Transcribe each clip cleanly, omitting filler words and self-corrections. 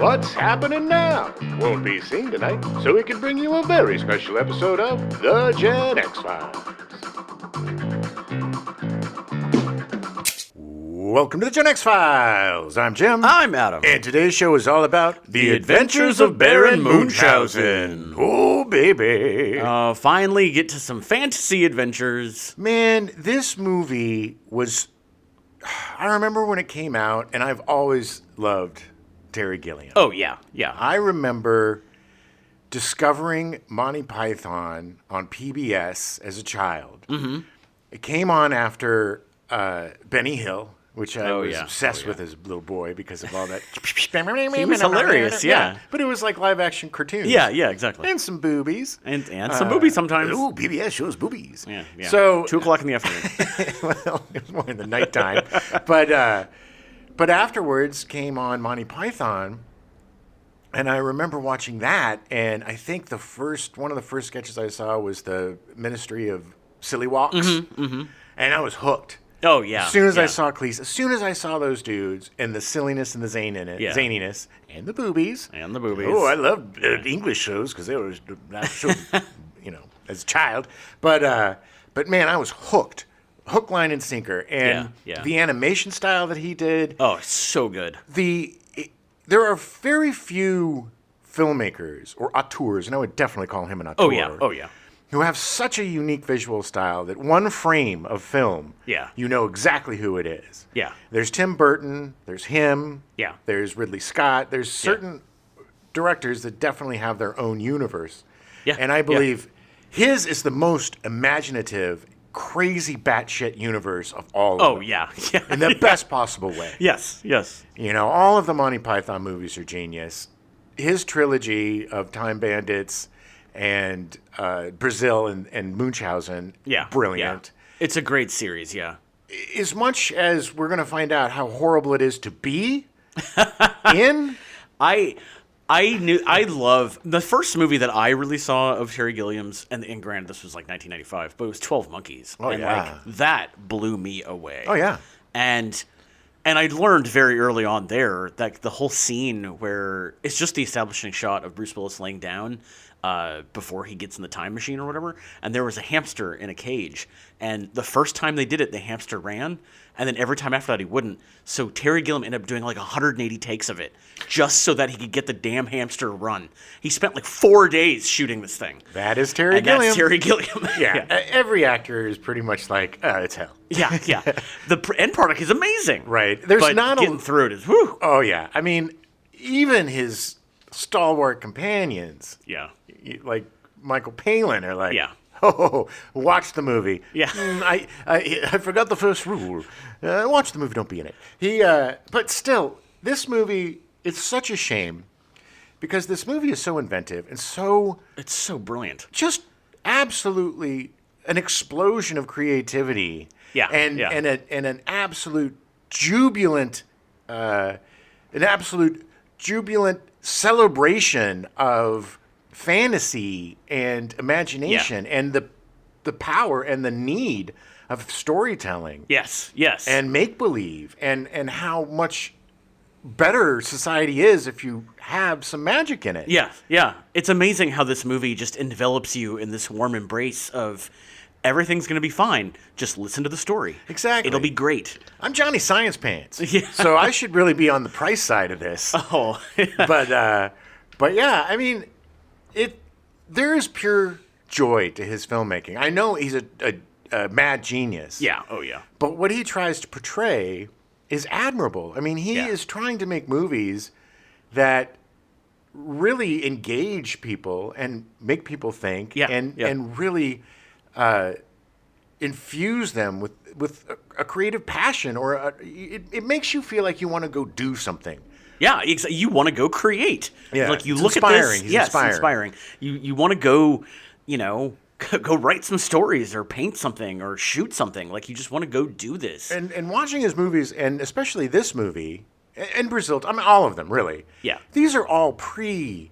What's happening now won't be seen tonight, so we can bring you a very special episode of The Gen X-Files. Welcome to The Gen X-Files. I'm Jim. I'm Adam. And today's show is all about The Adventures of Baron Munchausen. Oh, baby. Finally get to some fantasy adventures. Man, this movie was... I remember when it came out, and I've always loved Terry Gilliam. Oh, yeah, yeah. I remember discovering Monty Python on PBS as a child. Mm-hmm. It came on after Benny Hill, which I was obsessed with as a little boy because of all that. He was hilarious, yeah. But it was like live-action cartoons. Yeah, exactly. And some boobies. And some boobies sometimes. Ooh, PBS shows boobies. Yeah. So, 2 o'clock in the afternoon. well, it was more in the nighttime. But afterwards came on Monty Python, and I remember watching that, and I think one of the first sketches I saw was the Ministry of Silly Walks, and I was hooked. Oh, yeah. As soon as I saw Cleese, as soon as I saw those dudes and the silliness and the zaniness and the boobies. Oh, I loved English shows because they were as a child. But man, I was hooked. Hook, line, and sinker. And the animation style that he did. Oh, so good. There are very few filmmakers or auteurs, and I would definitely call him an auteur. Oh, yeah. Who have such a unique visual style that one frame of film, you know exactly who it is. Yeah. There's Tim Burton, there's him, there's Ridley Scott, there's certain directors that definitely have their own universe. Yeah. And I believe his is the most imaginative, crazy batshit universe of all of them. Oh, yeah. In the best possible way. Yes. You know, all of the Monty Python movies are genius. His trilogy of Time Bandits and Brazil and Munchausen, brilliant. Yeah. It's a great series, As much as we're going to find out how horrible it is to be in... I love... The first movie that I really saw of Terry Gilliam's, and granted this was like 1995, but it was 12 Monkeys. Oh, and that blew me away. Oh, yeah. And I learned very early on there that the whole scene where it's just the establishing shot of Bruce Willis laying down before he gets in the time machine or whatever, and there was a hamster in a cage, and the first time they did it, the hamster ran, and then every time after that he wouldn't. So Terry Gilliam ended up doing like 180 takes of it just so that he could get the damn hamster to run. He spent like 4 days shooting this thing. That is Terry Gilliam. That's Terry Gilliam. Yeah. Every actor is pretty much like, it's hell. Yeah. The end product is amazing. Right. But getting through it is whew. Oh, yeah. I mean, even his stalwart companions, like Michael Palin, are like, oh, watch the movie. Yeah. I forgot the first rule. Watch the movie, don't be in it. But still, this movie, it's such a shame because this movie is so inventive and so... It's so brilliant. Just absolutely an explosion of creativity. Yeah. And an absolute jubilant celebration of fantasy and imagination and the power and the need of storytelling. Yes. And make-believe and how much better society is if you have some magic in it. Yeah. It's amazing how this movie just envelops you in this warm embrace of everything's going to be fine. Just listen to the story. Exactly. It'll be great. I'm Johnny Science Pants. Yeah. So I should really be on the Pryce side of this. Oh. But yeah, I mean, there is pure joy to his filmmaking. I know he's a mad genius. Yeah. Oh, yeah. But what he tries to portray is admirable. I mean, he is trying to make movies that really engage people and make people think and really infuse them with a creative passion or it makes you feel like you want to go do something. Yeah, you want to go create. Yeah, like you it's look inspiring. at this. Yes, inspiring. You want to go, go write some stories or paint something or shoot something. Like you just want to go do this. And watching his movies, and especially this movie, and Brazil, I mean all of them really. Yeah. These are all pre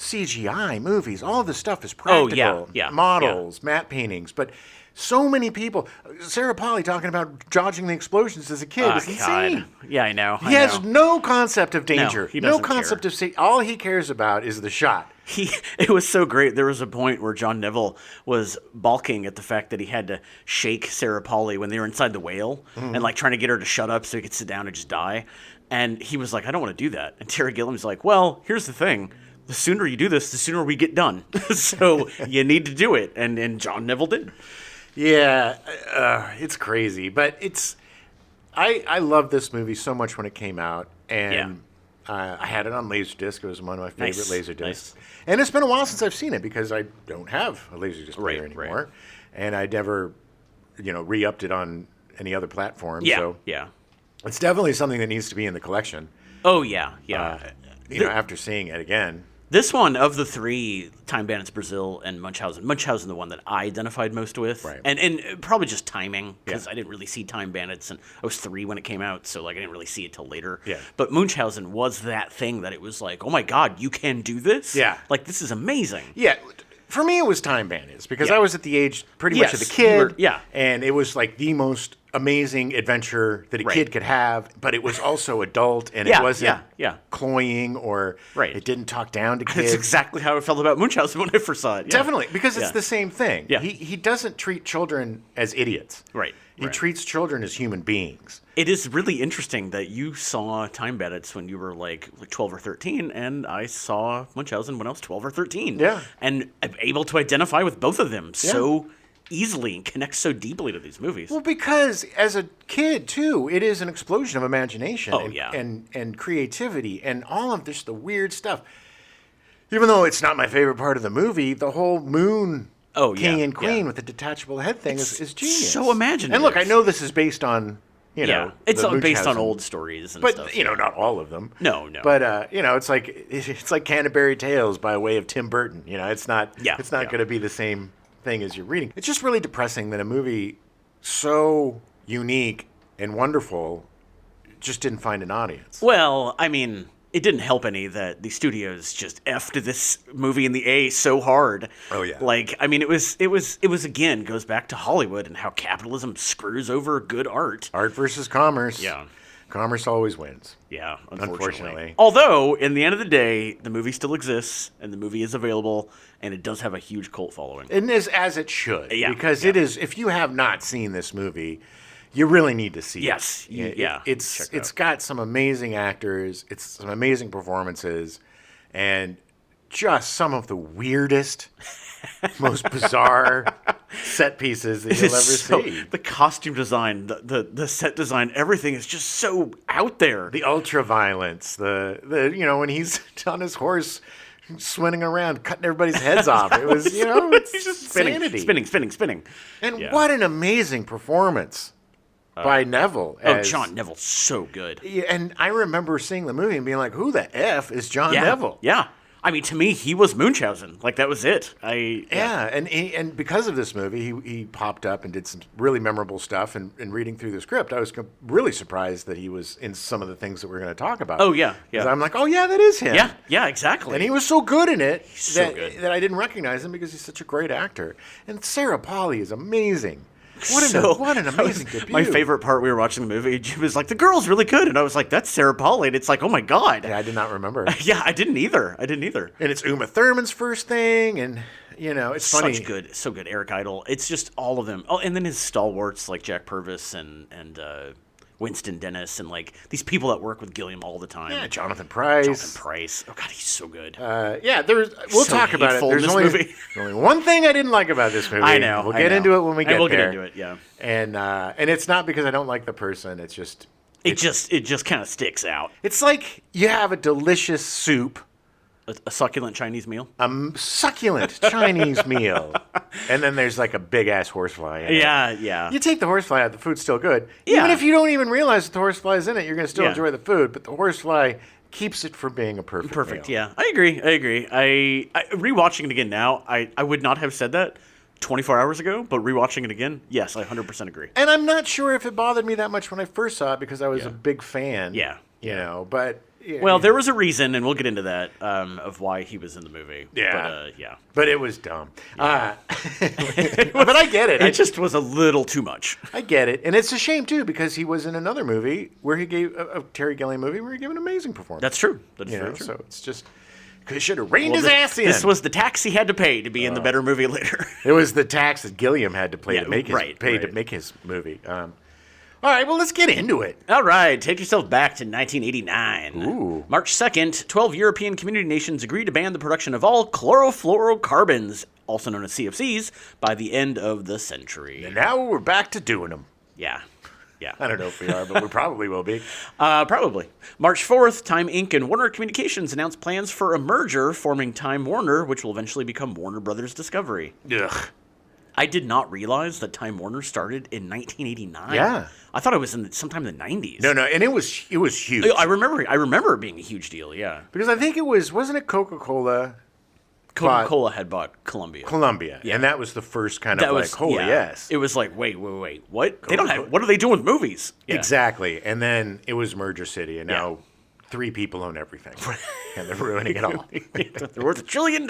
CGI movies. All of this stuff is practical. Models, matte paintings. But so many people. Sarah Polley talking about dodging the explosions as a kid is insane. Yeah, I know. He has no concept of danger. No, he doesn't concept care. of safety. All he cares about is the shot. It was so great. There was a point where John Neville was balking at the fact that he had to shake Sarah Polley when they were inside the whale and like trying to get her to shut up so he could sit down and just die. And he was like, I don't want to do that. And Terry Gilliam's like, well, here's the thing. The sooner you do this, the sooner we get done. So you need to do it. And John Neville did. Yeah, it's crazy. But I loved this movie so much when it came out. And I had it on Laserdisc. It was one of my favorite Laserdiscs. Nice. And it's been a while since I've seen it because I don't have a Laserdisc player anymore. Right. And I never, re-upped it on any other platform. Yeah, so yeah. it's definitely something that needs to be in the collection. Oh, yeah, yeah. After seeing it again. This one, of the three, Time Bandits Brazil and Munchausen the one that I identified most with. Right. And probably just timing, because I didn't really see Time Bandits, and I was 3 when it came out, so I didn't really see it till later. Yeah. But Munchausen was that thing that it was like, oh my God, you can do this? Yeah. Like, this is amazing. Yeah. For me, it was Time Bandits because I was at the age pretty much of the kid. And it was like the most amazing adventure that a kid could have, but it was also adult and it wasn't cloying or it didn't talk down to kids. That's exactly how I felt about Munchausen when I first saw it. Yeah. Definitely, because it's the same thing. Yeah. He doesn't treat children as idiots. Right. He treats children as human beings. It is really interesting that you saw Time Bandits when you were like 12 or 13, and I saw Munchausen when I was 12 or 13. Yeah. And I'm able to identify with both of them so easily and connect so deeply to these movies. Well, because as a kid, too, it is an explosion of imagination and creativity and all of this, the weird stuff. Even though it's not my favorite part of the movie, the whole moon king and queen with the detachable head thing is genius. So imaginative. And look, I know this is based on, it's based on old stories and stuff. But, not all of them. No. But, it's like Canterbury Tales by way of Tim Burton. It's not going to be the same thing as you're reading. It's just really depressing that a movie so unique and wonderful just didn't find an audience. Well, I mean, it didn't help any that the studios just effed this movie in the A so hard. Oh yeah. Like, I mean, it was again goes back to Hollywood and how capitalism screws over good art. Art versus commerce. Yeah. Commerce always wins. Yeah, unfortunately. Although, in the end of the day, the movie still exists, and the movie is available, and it does have a huge cult following. And as it should. Yeah. Because it is, if you have not seen this movie, you really need to see it. Yes. It's got some amazing actors, it's some amazing performances, and just some of the weirdest, most bizarre set pieces that you'll ever see. The costume design, the set design, everything is just so out there. The ultra violence, the when he's on his horse swinging around, cutting everybody's heads off. It was, it's just spinning. And what an amazing performance by Neville. John Neville, so good. And I remember seeing the movie and being like, who the F is John Neville? Yeah. I mean, to me, he was Munchausen. Like, that was it. And because of this movie, he popped up and did some really memorable stuff. And reading through the script, I was really surprised that he was in some of the things that we're going to talk about. Oh, yeah. Because I'm like, oh, yeah, that is him. Yeah, exactly. And he was so good in it good. that I didn't recognize him because he's such a great actor. And Sarah Polley is amazing. What an amazing debut. My favorite part, we were watching the movie, Jim was like, the girl's really good. And I was like, that's Sarah Polley. And it's like, oh my God. Yeah, I did not remember. Yeah, I didn't either. And it's Uma Thurman's first thing. And, it's funny. So good. Eric Idle. It's just all of them. Oh, and then his stalwarts like Jack Purvis and Winston Dennis and like these people that work with Gilliam all the time. Yeah, Jonathan Pryce. Oh God, he's so good. We'll talk about it. There's only one thing I didn't like about this movie. I know. We'll get into it when we get there. We'll get into it. Yeah. And it's not because I don't like the person. It's just it just kind of sticks out. It's like you have a delicious soup. A succulent Chinese meal? Succulent Chinese meal. And then there's like a big-ass horsefly in it. Yeah. You take the horsefly out, the food's still good. Even if you don't even realize that the horsefly is in it, you're going to still enjoy the food. But the horsefly keeps it from being a perfect meal. Yeah. I agree. I rewatching it again now, I would not have said that 24 hours ago, but rewatching it again, yes, I 100% agree. And I'm not sure if it bothered me that much when I first saw it because I was a big fan. Yeah. But Well, there was a reason, and we'll get into that, of why he was in the movie. Yeah. But, yeah. But it was dumb. But I get it. It just was a little too much. I get it. And it's a shame, too, because he was in another movie where he gave a Terry Gilliam movie where he gave an amazing performance. That's true. That's very true. So it's just, because he should have reined his ass in. This was the tax he had to pay to be in the better movie later. It was the tax that Gilliam had to pay to make to make his movie. All right, well, let's get into it. All right, take yourself back to 1989. Ooh. March 2nd, 12 European community nations agreed to ban the production of all chlorofluorocarbons, also known as CFCs, by the end of the century. And now we're back to doing them. Yeah. I don't know if we are, but we probably will be. Probably. March 4th, Time Inc. and Warner Communications announced plans for a merger forming Time Warner, which will eventually become Warner Brothers Discovery. Ugh. I did not realize that Time Warner started in 1989. Yeah. I thought it was sometime in the 90s. No, and it was huge. I remember it being a huge deal, yeah. Because I think wasn't it Coca-Cola? Coca-Cola had bought Columbia. Yeah. And that was the first kind of yes. It was like, wait, what? They don't have, what are they doing with movies? Yeah. Exactly. And then it was Merger City, and now 3 people own everything. And they're ruining it all. They're worth $1 trillion.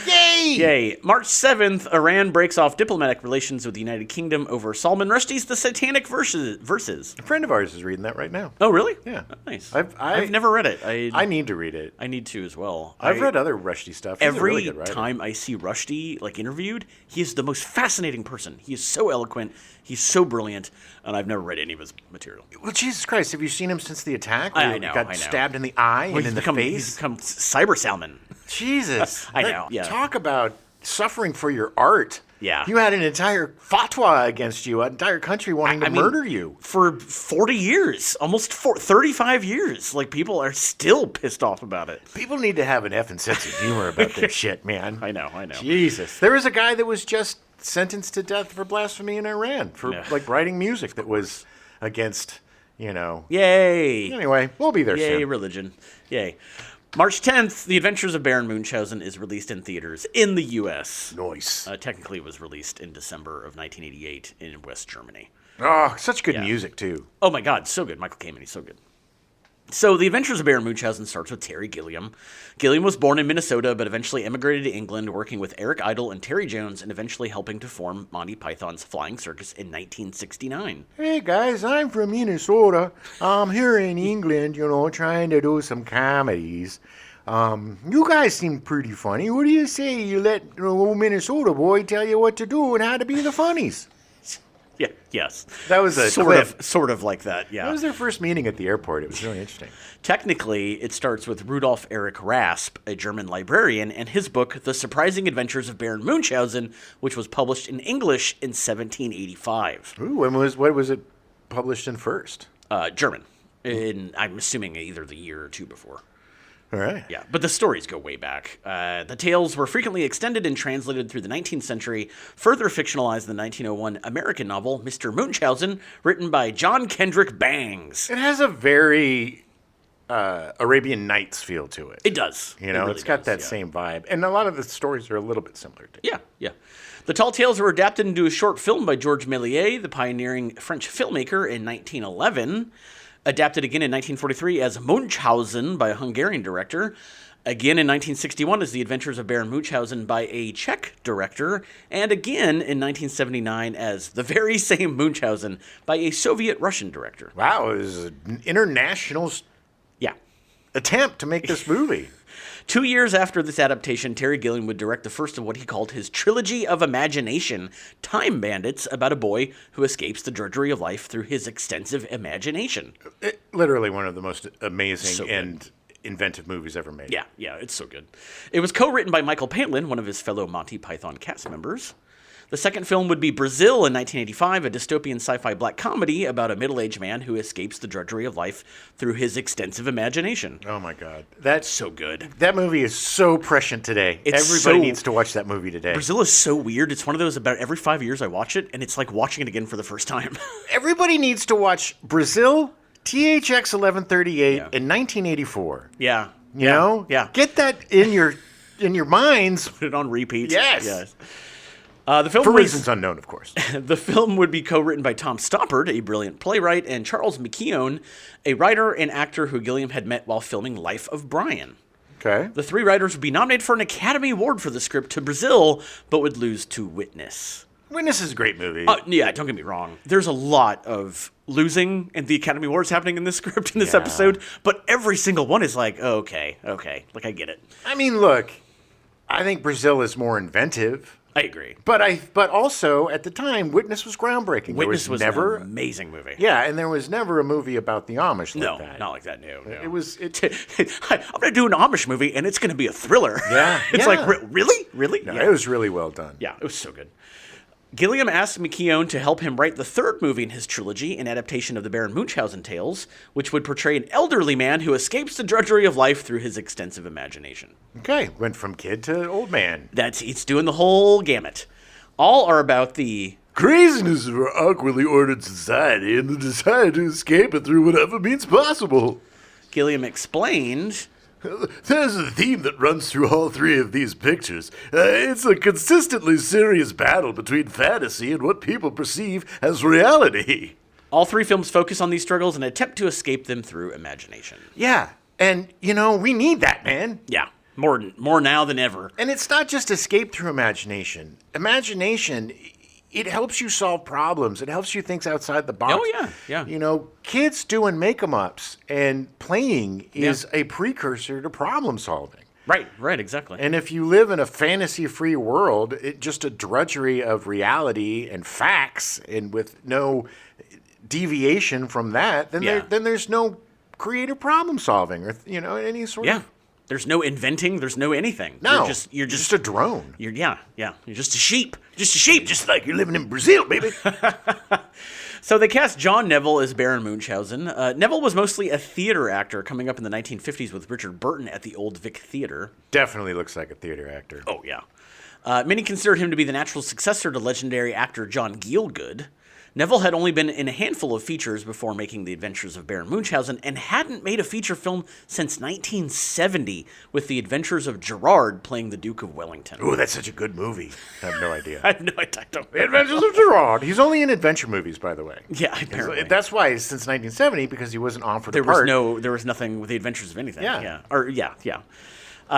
Yay! March 7th, Iran breaks off diplomatic relations with the United Kingdom over Salman Rushdie's The Satanic Verses. A friend of ours is reading that right now. Oh, really? Yeah. Oh, nice. I've never read it. I need to read it. I need to as well. I've read other Rushdie stuff. He's Every a really good writer. time I see Rushdie interviewed, he is the most fascinating person. He is so eloquent. He's so brilliant, and I've never read any of his material. Well, Jesus Christ, have you seen him since the attack? I know. He got stabbed in the eye and in the face. He's become Cyber Salmon. Jesus. I know. Yeah. Talk about suffering for your art. Yeah. You had an entire fatwa against you, an entire country wanting to murder you. For 40 years, almost 35 years. People are still pissed off about it. People need to have an effing sense of humor about this shit, man. I know. Jesus. There was a guy that was just sentenced to death for blasphemy in Iran for writing music that was against, Yay. Anyway, we'll be there soon. Yay, religion. Yay. March 10th, The Adventures of Baron Munchausen is released in theaters in the U.S. Nice. Technically, it was released in December of 1988 in West Germany. Oh, such good music, too. Oh, my God. So good. Michael Kamen, he's so good. So, The Adventures of Baron Munchausen starts with Terry Gilliam. Gilliam was born in Minnesota, but eventually emigrated to England, working with Eric Idle and Terry Jones, and eventually helping to form Monty Python's Flying Circus in 1969. Hey, guys, I'm from Minnesota. I'm here in England, trying to do some comedies. You guys seem pretty funny. What do you say you let old Minnesota boy tell you what to do and how to be the funnies? Yeah, yes. That was a sort of like that, yeah. That was their first meeting at the airport. It was really interesting. Technically, it starts with Rudolf Erich Rasp, a German librarian, and his book, The Surprising Adventures of Baron Munchausen, which was published in English in 1785. Ooh, what was it published in first? German. I'm assuming either the year or two before. All right. Yeah, but the stories go way back. The tales were frequently extended and translated through the 19th century, further fictionalized in the 1901 American novel, Mr. Munchausen, written by John Kendrick Bangs. It has a very Arabian Nights feel to it. It does. It's got that same vibe. And a lot of the stories are a little bit similar to it. Yeah. The Tall Tales were adapted into a short film by Georges Méliès, the pioneering French filmmaker, in 1911. Adapted again in 1943 as Munchausen by a Hungarian director. Again in 1961 as The Adventures of Baron Munchausen by a Czech director. And again in 1979 as the very same Munchausen by a Soviet-Russian director. Wow, it was an international attempt to make this movie. 2 years after this adaptation, Terry Gilliam would direct the first of what he called his trilogy of imagination, Time Bandits, about a boy who escapes the drudgery of life through his extensive imagination. Literally one of the most amazing and inventive movies ever made. Yeah, it's so good. It was co-written by Michael Palin, one of his fellow Monty Python cast members. The second film would be Brazil in 1985, a dystopian sci-fi black comedy about a middle-aged man who escapes the drudgery of life through his extensive imagination. Oh my God. That's so good. That movie is so prescient today. Everybody needs to watch that movie today. Brazil is so weird. It's one of those about every 5 years I watch it, and it's like watching it again for the first time. Everybody needs to watch Brazil, THX 1138 in 1984. Yeah. You know? Yeah. Get that in your minds. Put it on repeat. Yes. The film For was, reasons unknown, of course. The film would be co-written by Tom Stoppard, a brilliant playwright, and Charles McKeown, a writer and actor who Gilliam had met while filming Life of Brian. Okay. The three writers would be nominated for an Academy Award for the script to Brazil, but would lose to Witness. Witness is a great movie. Yeah, don't get me wrong. There's a lot of losing in the Academy Awards happening in this script in this episode, but every single one is like, oh, okay, like I get it. I mean, look, I think Brazil is more inventive. I agree. But also at the time, Witness was groundbreaking. Witness was never an amazing movie. Yeah, and there was never a movie about the Amish like that. No, not like that. No. It was. I'm going to do an Amish movie, and it's going to be a thriller. Yeah, It's like, really? No, Yeah. it was really well done. Yeah, it was so good. Gilliam asked McKeown to help him write the third movie in his trilogy, an adaptation of the Baron Munchausen tales, which would portray an elderly man who escapes the drudgery of life through his extensive imagination. Okay, went from kid to old man. It's doing the whole gamut. All are about the craziness of our awkwardly ordered society and the desire to escape it through whatever means possible. Gilliam explained. There's a theme that runs through all three of these pictures. It's a consistently serious battle between fantasy and what people perceive as reality. All three films focus on these struggles and attempt to escape them through imagination. Yeah, and we need that, man. Yeah, more now than ever. And it's not just escape through imagination. Imagination, it helps you solve problems. It helps you think outside the box. Oh, yeah. Kids doing make-em-ups and playing is a precursor to problem solving. Right, exactly. And if you live in a fantasy-free world, just a drudgery of reality and facts, and with no deviation from that, then there's no creative problem solving or any sort of. There's no inventing. There's no anything. No, you're just a drone. You're just a sheep. Just like you're living in Brazil, baby. So they cast John Neville as Baron Munchausen. Neville was mostly a theater actor coming up in the 1950s with Richard Burton at the Old Vic Theater. Definitely looks like a theater actor. Oh, yeah. Many considered him to be the natural successor to legendary actor John Gielgud. Neville had only been in a handful of features before making The Adventures of Baron Munchausen and hadn't made a feature film since 1970 with The Adventures of Gerard playing the Duke of Wellington. Oh, that's such a good movie. I have no idea. I have no idea. The Adventures of Gerard. He's only in adventure movies, by the way. Yeah, apparently. That's why since 1970, because he wasn't offered there a part. There was nothing with The Adventures of anything. Yeah.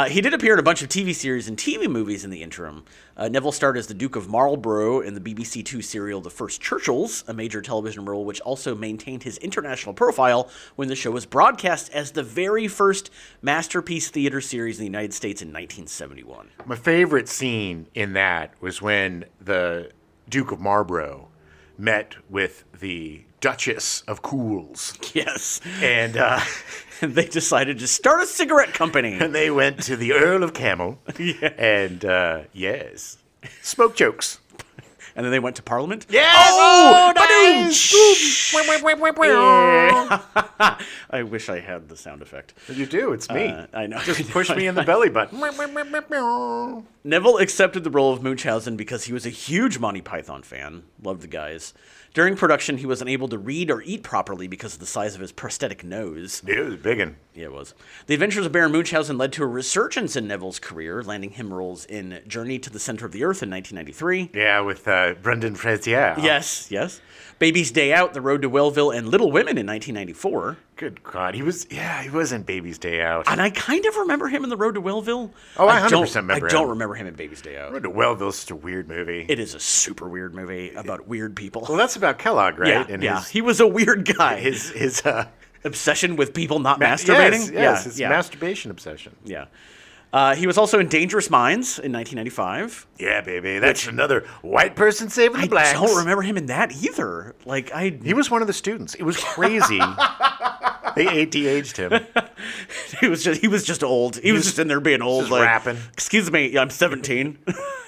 He did appear in a bunch of TV series and TV movies in the interim. Neville starred as the Duke of Marlborough in the BBC Two serial The First Churchills, a major television role which also maintained his international profile when the show was broadcast as the very first masterpiece theater series in the United States in 1971. My favorite scene in that was when the Duke of Marlborough met with the Duchess of Cools. Yes. And they decided to start a cigarette company. And they went to the Earl of Camel. Yeah. And, smoke jokes. And then they went to Parliament? Yes! Oh, nice! Yeah. I wish I had the sound effect. You do. It's me. I know. Just push me in the belly button. Neville accepted the role of Munchausen because he was a huge Monty Python fan. Loved the guys. During production, he was unable to read or eat properly because of the size of his prosthetic nose. Yeah, it was big one. Yeah, it was. The Adventures of Baron Munchausen led to a resurgence in Neville's career, landing him roles in Journey to the Center of the Earth in 1993. Yeah, with Brendan Frazier. Yes. Baby's Day Out, The Road to Wellville, and Little Women in 1994. Good God. He was in Baby's Day Out. And I kind of remember him in The Road to Wellville. Oh, I 100% remember him. I don't remember him in Baby's Day Out. Road to Wellville's such a weird movie. It is a super weird movie about weird people. Well, that's about Kellogg, right? Yeah, he was a weird guy. His obsession with people not masturbating? Yes, his masturbation obsession. Yeah. He was also in Dangerous Minds in 1995. Yeah, baby. That's another white person saving the blacks. I don't remember him in that either. He was one of the students. It was crazy. They ADH'd him. He was just old. He was just in there being old. Just rapping. Excuse me, I'm 17.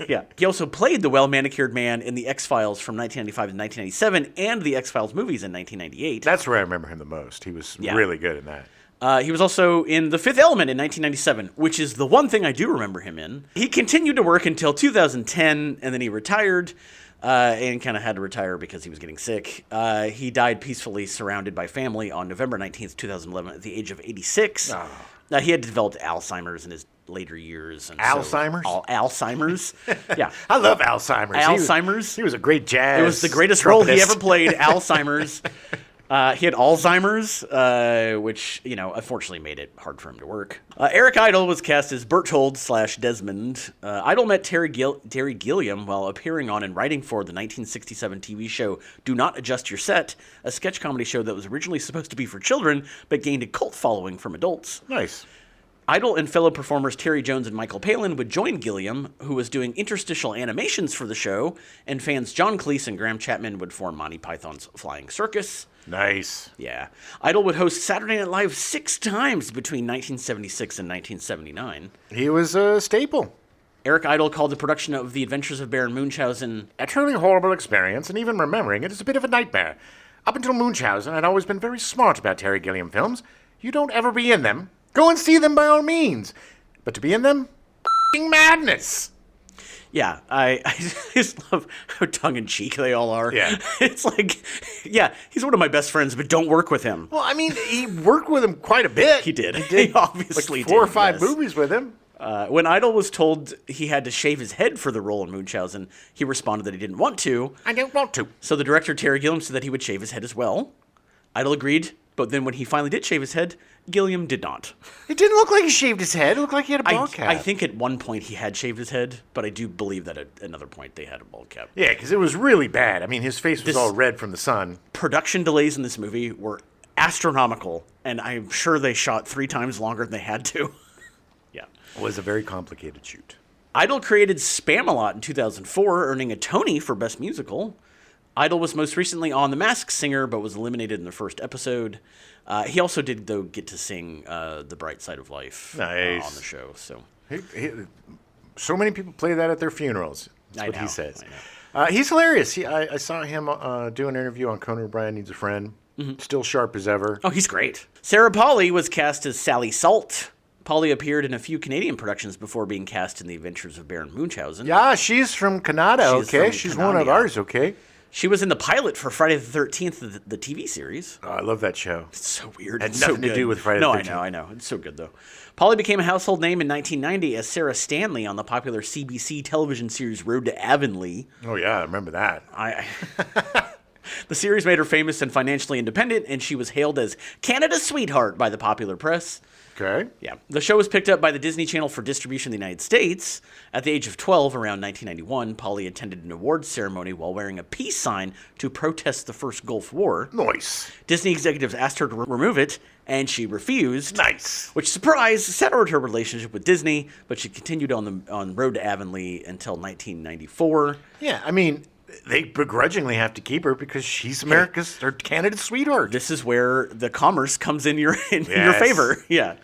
Yeah. He also played the well-manicured man in The X-Files from 1995 to 1997 and the X-Files movies in 1998. That's where I remember him the most. He was really good in that. He was also in The Fifth Element in 1997, which is the one thing I do remember him in. He continued to work until 2010, and then he retired, and kind of had to retire because he was getting sick. He died peacefully surrounded by family on November 19th, 2011, at the age of 86. Oh. He had developed Alzheimer's in his later years. And Alzheimer's? Alzheimer's. Yeah. I love Alzheimer's. Alzheimer's. He was a great jazz. It was the greatest role he trumpetist. ever played, Alzheimer's. He had Alzheimer's, which, unfortunately made it hard for him to work. Eric Idle was cast as Berthold/Desmond. Idle met Terry Gilliam while appearing on and writing for the 1967 TV show Do Not Adjust Your Set, a sketch comedy show that was originally supposed to be for children, but gained a cult following from adults. Nice. Idle and fellow performers Terry Jones and Michael Palin would join Gilliam, who was doing interstitial animations for the show, and fans John Cleese and Graham Chapman would form Monty Python's Flying Circus. Nice. Yeah. Idle would host Saturday Night Live 6 times between 1976 and 1979. He was a staple. Eric Idle called the production of The Adventures of Baron Munchausen A truly horrible experience, and even remembering it is a bit of a nightmare. Up until Munchausen, I'd always been very smart about Terry Gilliam films. You don't ever be in them. Go and see them by all means. But to be in them, f***ing madness. Yeah, I just love how tongue-in-cheek they all are. Yeah. It's like, yeah, he's one of my best friends, but don't work with him. Well, I mean, he worked with him quite a bit. He did. He obviously like 4 or did, 5 yes. movies with him. When Idle was told he had to shave his head for the role in Munchausen, he responded that he didn't want to. I don't want to. So the director, Terry Gilliam, said that he would shave his head as well. Idle agreed, but then when he finally did shave his head, Gilliam did not. It didn't look like he shaved his head. It looked like he had a bald cap. I think at one point he had shaved his head, but I do believe that at another point they had a bald cap. Yeah, because it was really bad. I mean, his face was all red from the sun. Production delays in this movie were astronomical, and I'm sure they shot 3 times longer than they had to. Yeah. It was a very complicated shoot. Idle created Spamalot in 2004, earning a Tony for Best Musical. Idle was most recently on The Masked Singer, but was eliminated in the first episode. He also did, though, get to sing The Bright Side of Life Nice. On the show. So So many people play that at their funerals. That's I what know, he says. I know. He's hilarious. I saw him do an interview on Conan O'Brien Needs a Friend. Still sharp as ever. Oh, he's great. Sarah Polley was cast as Sally Salt. Polley appeared in a few Canadian productions before being cast in The Adventures of Baron Munchausen. Yeah, she's from Canada, She's okay? from She's Canada, one of yeah. ours, okay? She was in the pilot for Friday the 13th, the TV series. Oh, I love that show. It's so weird. Had It's nothing so to good. do with Friday the No, 13th. I know. It's so good, though. Polley became a household name in 1990 as Sarah Stanley on the popular CBC television series Road to Avonlea. Oh, yeah, I remember that. The series made her famous and financially independent, and she was hailed as Canada's sweetheart by the popular press. Okay. Yeah. The show was picked up by the Disney Channel for distribution in the United States. At the age of 12, around 1991, Polley attended an awards ceremony while wearing a peace sign to protest the First Gulf War. Nice. Disney executives asked her to remove it, and she refused. Nice. Which, surprise, soured her relationship with Disney, but she continued on Road to Avonlea until 1994. Yeah, I mean, they begrudgingly have to keep her because she's America's or Canada's sweetheart. This is where the commerce comes in your Yes. favor. Yeah.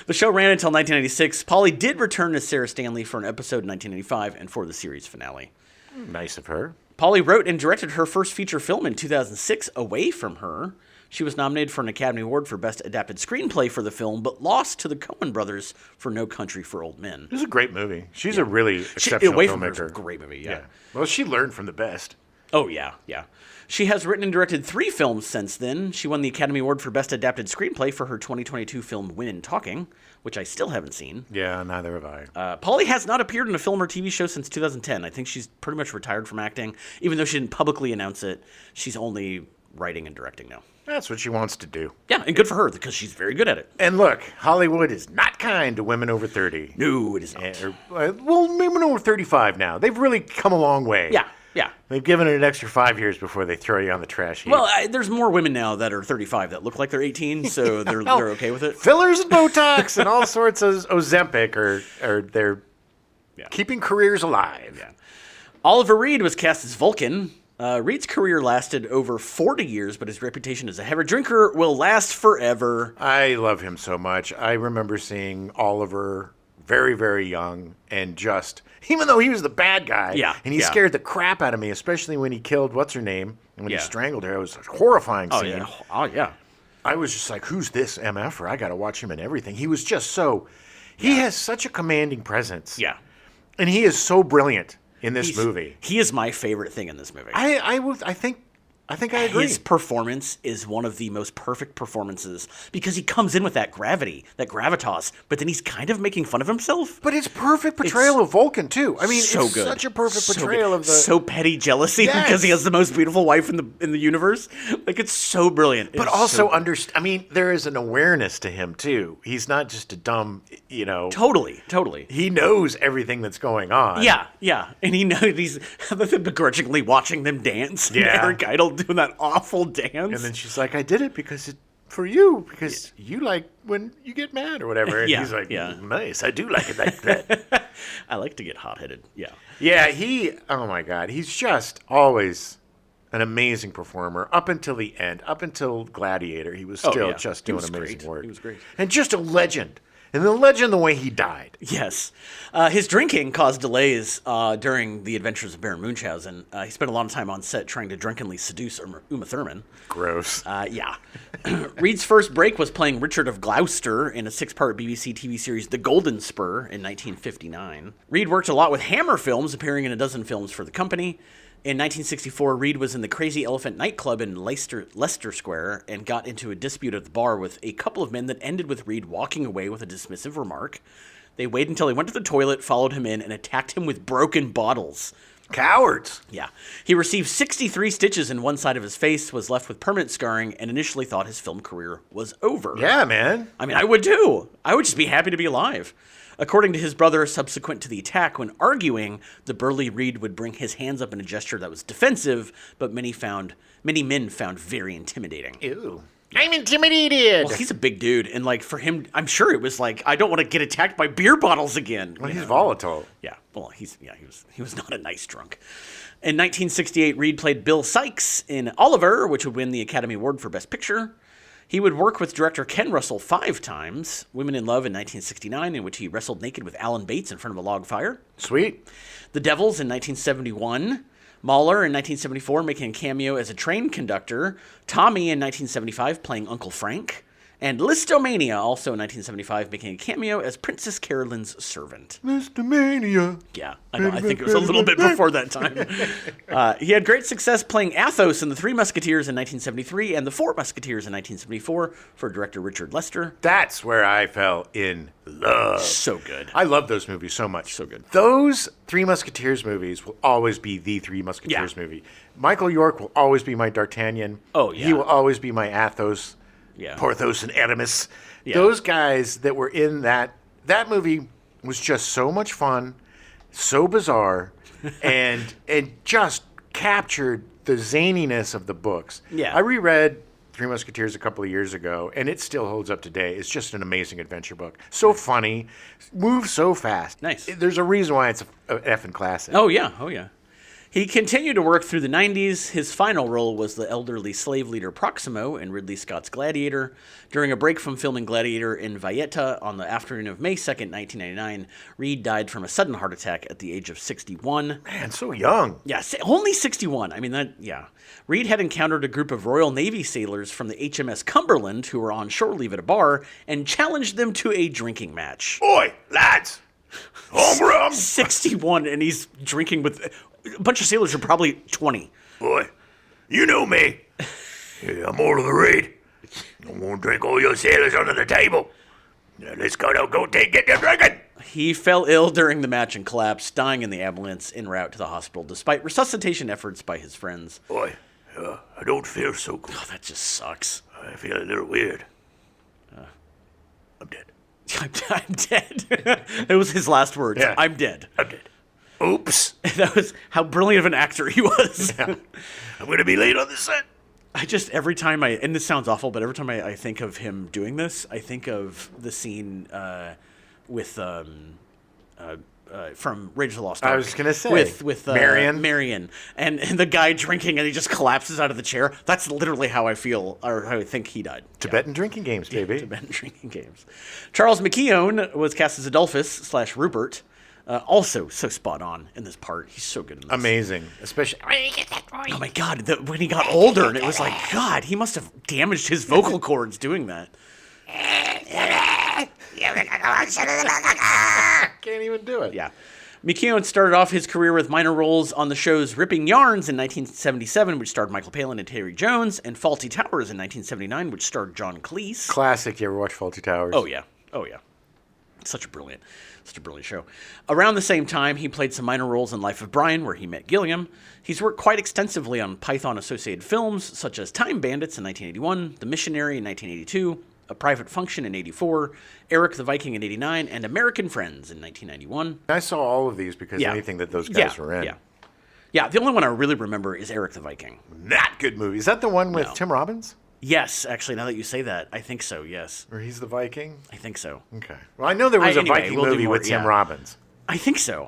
The show ran until 1996. Polley did return as Sarah Stanley for an episode in 1995 and for the series finale. Nice of her. Polley wrote and directed her first feature film in 2006, Away From Her. She was nominated for an Academy Award for Best Adapted Screenplay for the film, but lost to the Coen brothers for No Country for Old Men. It was a great movie. She's a really exceptional Away From Her is filmmaker. a great movie, yeah. Well, she learned from the best. Oh, yeah. She has written and directed 3 films since then. She won the Academy Award for Best Adapted Screenplay for her 2022 film Women Talking, which I still haven't seen. Yeah, neither have I. Polley has not appeared in a film or TV show since 2010. I think she's pretty much retired from acting. Even though she didn't publicly announce it, she's only writing and directing now. That's what she wants to do. Yeah, and good for her, because she's very good at it. And look, Hollywood is not kind to women over 30. No, it is not. Well, women over 35 now. They've really come a long way. Yeah. They've given it an extra 5 years before they throw you on the trash heap. Well, there's more women now that are 35 that look like they're 18, so they're okay with it. Fillers and Botox and all sorts of Ozempic are they're keeping careers alive. Yeah. Oliver Reed was cast as Vulcan. Reed's career lasted over 40 years, but his reputation as a heavy drinker will last forever. I love him so much. I remember seeing Oliver very, very young and just, even though he was the bad guy, and he scared the crap out of me, especially when he killed what's-her-name, and when he strangled her. It was a horrifying scene. Oh, yeah. I was just like, who's this MFer? I got to watch him in everything. He was just so, he has such a commanding presence. Yeah. And he is so brilliant in this movie. He is my favorite thing in this movie. I think I think I agree. His performance is one of the most perfect performances because he comes in with that gravity, that gravitas, but then he's kind of making fun of himself. But it's perfect portrayal of Vulcan too. I mean, So it's good. such a perfect So portrayal good. of the so petty jealousy Yes. because he has the most beautiful wife in the universe. Like, it's so brilliant. But It's also so, I mean, there is an awareness to him too. He's not just a dumb, totally. He knows everything that's going on. Yeah, and he knows he's begrudgingly watching them dance. And Yeah. Eric Idle doing that awful dance. And then she's like, I did it because you like when you get mad or whatever. And Yeah, he's like, yeah. nice, I do like it like that. I like to get hot-headed. Yeah. Yeah, oh my God, he's just always an amazing performer up until the end. Up until Gladiator, he was still yeah. just He doing was amazing great. work. He was great. And just a legend. And the legend, the way he died. Yes. His drinking caused delays during the Adventures of Baron Munchausen. He spent a lot of time on set trying to drunkenly seduce Uma Thurman. Gross. Yeah. Reed's first break was playing Richard of Gloucester in a 6-part BBC TV series The Golden Spur in 1959. Reed worked a lot with Hammer Films, appearing in a dozen films for the company. In 1964, Reed was in the Crazy Elephant nightclub in Leicester Square and got into a dispute at the bar with a couple of men that ended with Reed walking away with a dismissive remark. They waited until he went to the toilet, followed him in, and attacked him with broken bottles. Cowards. Yeah. He received 63 stitches in one side of his face, was left with permanent scarring, and initially thought his film career was over. Yeah, man. I mean, I would too. I would just be happy to be alive. According to his brother, subsequent to the attack, when arguing, the burly Reed would bring his hands up in a gesture that was defensive, but many men found very intimidating. Ew. I'm intimidated. Well, he's a big dude, and like for him, I'm sure it was like, I don't want to get attacked by beer bottles again. Well, you he's know? volatile. Yeah, well, he was not a nice drunk. In 1968, Reed played Bill Sykes in Oliver, which would win the Academy Award for Best Picture. He would work with director Ken Russell 5 times. Women in Love in 1969, in which he wrestled naked with Alan Bates in front of a log fire. Sweet. The Devils in 1971. Mahler in 1974, making a cameo as a train conductor. Tommy in 1975, playing Uncle Frank. And Listomania, also in 1975, making a cameo as Princess Carolyn's servant. Listomania. Yeah, I know. I think it was a little bit before that time. He had great success playing Athos in The Three Musketeers in 1973 and The Four Musketeers in 1974 for director Richard Lester. That's where I fell in love. So good. I love those movies so much. So good. Those Three Musketeers movies will always be the Three Musketeers movie. Michael York will always be my D'Artagnan. Oh, yeah. He will always be my Athos. Yeah. Porthos and Aramis. Yeah. Those guys that were in that movie was just so much fun, so bizarre, and just captured the zaniness of the books. Yeah. I reread Three Musketeers a couple of years ago, and it still holds up today. It's just an amazing adventure book. So funny, moves so fast. Nice. There's a reason why it's an effing classic. Oh, yeah. He continued to work through the 90s. His final role was the elderly slave leader Proximo in Ridley Scott's Gladiator. During a break from filming Gladiator in Valletta on the afternoon of May 2nd, 1999, Reed died from a sudden heart attack at the age of 61. Man, so young. Yeah, only 61. I mean, Reed had encountered a group of Royal Navy sailors from the HMS Cumberland who were on shore leave at a bar and challenged them to a drinking match. Oi, lads. Home rum. 61, and he's drinking with... A bunch of sailors are probably 20. Boy, you know me. Yeah, I'm all of the Reed. I won't drink all your sailors under the table. Now let's get them drinking. He fell ill during the match and collapsed, dying in the ambulance en route to the hospital, despite resuscitation efforts by his friends. Boy, I don't feel so good. Oh, that just sucks. I feel a little weird. I'm dead. I'm dead. It was his last words. Yeah. I'm dead. I'm dead. Oops. That was how brilliant of an actor he was. Yeah. I'm going to be late on the set. I just, every time and this sounds awful, but every time I think of him doing this, I think of the scene with from Rage of the Lost Ark. I was going to say. With Marion. And the guy drinking and he just collapses out of the chair. That's literally how I feel, or how I think he died. Tibetan drinking games, baby. Tibetan drinking games. Charles McKeown was cast as Adolphus / Rupert. Also so spot on in this part. He's so good in this. Amazing. Especially. Oh my God, when he got older, and it was like, God, he must have damaged his vocal cords doing that. Can't even do it. Yeah. McKeown started off his career with minor roles on the shows Ripping Yarns in 1977, which starred Michael Palin and Terry Jones, and Fawlty Towers in 1979, which starred John Cleese. Classic. You ever watch Fawlty Towers? Oh, yeah. Such a brilliant show. Around the same time, he played some minor roles in Life of Brian, where he met Gilliam. He's worked quite extensively on Python-associated films, such as Time Bandits in 1981, The Missionary in 1982, A Private Function in 84, Eric the Viking in 89, and American Friends in 1991. I saw all of these because anything that those guys were in. Yeah, the only one I really remember is Eric the Viking. Not good movie. Is that the one with Tim Robbins? Yes, actually, now that you say that, I think so, yes. Or he's the Viking? I think so. Okay. Well, I know there was a anyway, Viking we'll do movie more, with Tim Robbins. I think so.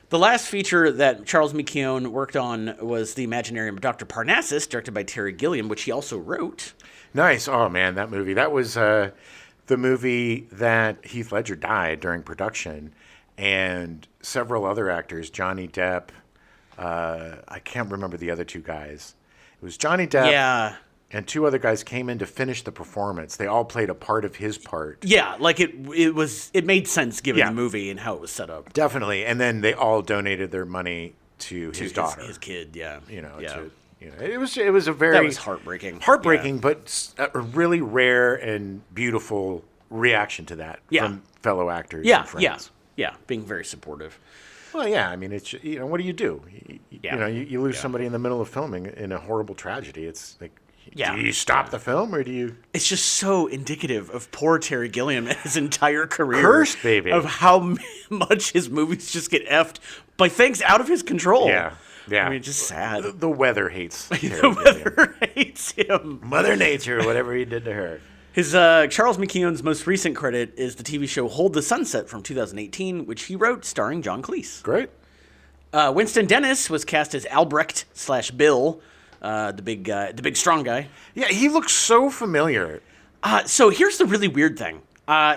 The last feature that Charles McKeown worked on was The Imaginarium of Dr. Parnassus, directed by Terry Gilliam, which he also wrote. Nice. Oh, man, that movie. That was the movie that Heath Ledger died during production, and several other actors, Johnny Depp, I can't remember the other two guys. It was Johnny Depp and two other guys came in to finish the performance. They all played a part of his part. Yeah, like it made sense given the movie and how it was set up. Definitely. And then they all donated their money to his daughter. His kid, It was a very... That was heartbreaking. But a really rare and beautiful reaction to that from fellow actors and friends. Yeah, being very supportive. Well, yeah, I mean, it's what do? You lose somebody in the middle of filming in a horrible tragedy. It's like, do you stop the film or do you? It's just so indicative of poor Terry Gilliam and his entire career. Cursed, baby. Of how much his movies just get effed by things out of his control. Yeah. I mean, it's just sad. The weather hates Terry The weather hates him. Mother Nature, whatever he did to her. His Charles McKeown's most recent credit is the TV show Hold the Sunset from 2018, which he wrote starring John Cleese. Great. Winston Dennis was cast as Albrecht/Bill, the big strong guy. Yeah, he looks so familiar. So here's the really weird thing.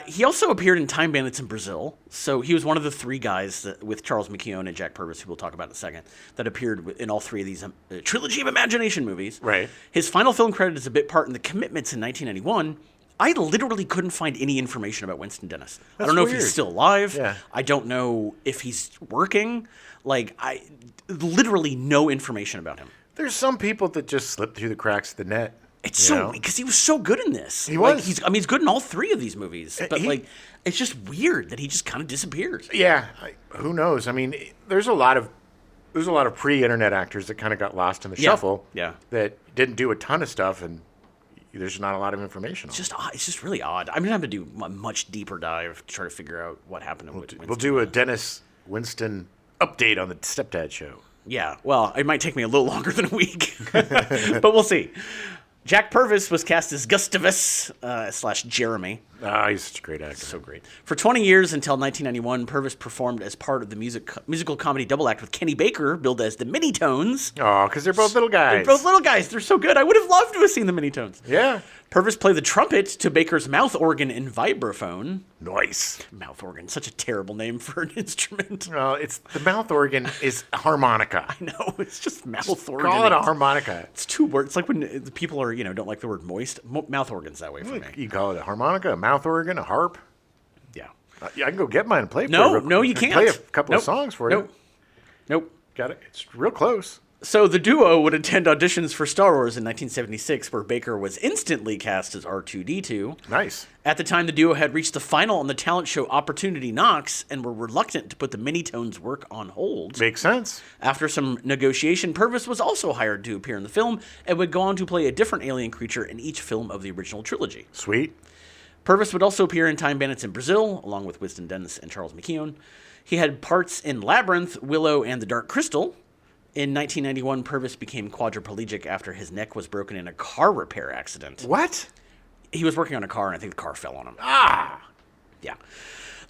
He also appeared in Time Bandits in Brazil. So he was one of the three guys with Charles McKeown and Jack Purvis, who we'll talk about in a second, that appeared in all three of these Trilogy of Imagination movies. Right. His final film credit is a bit part in The Commitments in 1991. I literally couldn't find any information about Winston Dennis. I don't know if he's still alive. Yeah. I don't know if he's working. Literally no information about him. There's some people that just slip through the cracks of the net. It's so because he was so good in this. He was. He's good in all three of these movies. But it's just weird that he just kind of disappeared. Yeah. Who knows? I mean, there's a lot of pre-internet actors that kind of got lost in the shuffle. Yeah. That didn't do a ton of stuff, and there's not a lot of information. It's just really odd. I'm gonna have to do a much deeper dive to try to figure out what happened to Winston. We'll do a Dennis Winston update on the Stepdad Show. Yeah. Well, it might take me a little longer than a week, but we'll see. Jack Purvis was cast as Gustavus / Jeremy. He's such a great actor. So great. For 20 years until 1991, Purvis performed as part of the musical comedy double act with Kenny Baker, billed as the Mini-Tones. Oh, because they're both little guys. They're so good. I would have loved to have seen the Mini-Tones. Yeah. Purvis played the trumpet to Baker's mouth organ and vibraphone. Nice. Mouth organ. Such a terrible name for an instrument. Well, the mouth organ is harmonica. I know. It's just mouth organ. Call it a harmonica. It's two words. It's like when the people are, don't like the word moist. Mouth organ's that way for me. You call it a harmonica, a mouth organ, a harp. Yeah. I can go get mine and play for you. No, you can't. Play a couple of songs for you. Nope. Got it. It's real close. So the duo would attend auditions for Star Wars in 1976, where Baker was instantly cast as R2-D2. Nice. At the time, the duo had reached the final on the talent show Opportunity Knocks and were reluctant to put the Mini-Tones' work on hold. Makes sense. After some negotiation, Purvis was also hired to appear in the film and would go on to play a different alien creature in each film of the original trilogy. Sweet. Purvis would also appear in Time Bandits in Brazil, along with Winston Dennis and Charles McKeown. He had parts in Labyrinth, Willow, and The Dark Crystal. In 1991, Purvis became quadriplegic after his neck was broken in a car repair accident. What? He was working on a car, and I think the car fell on him. Yeah.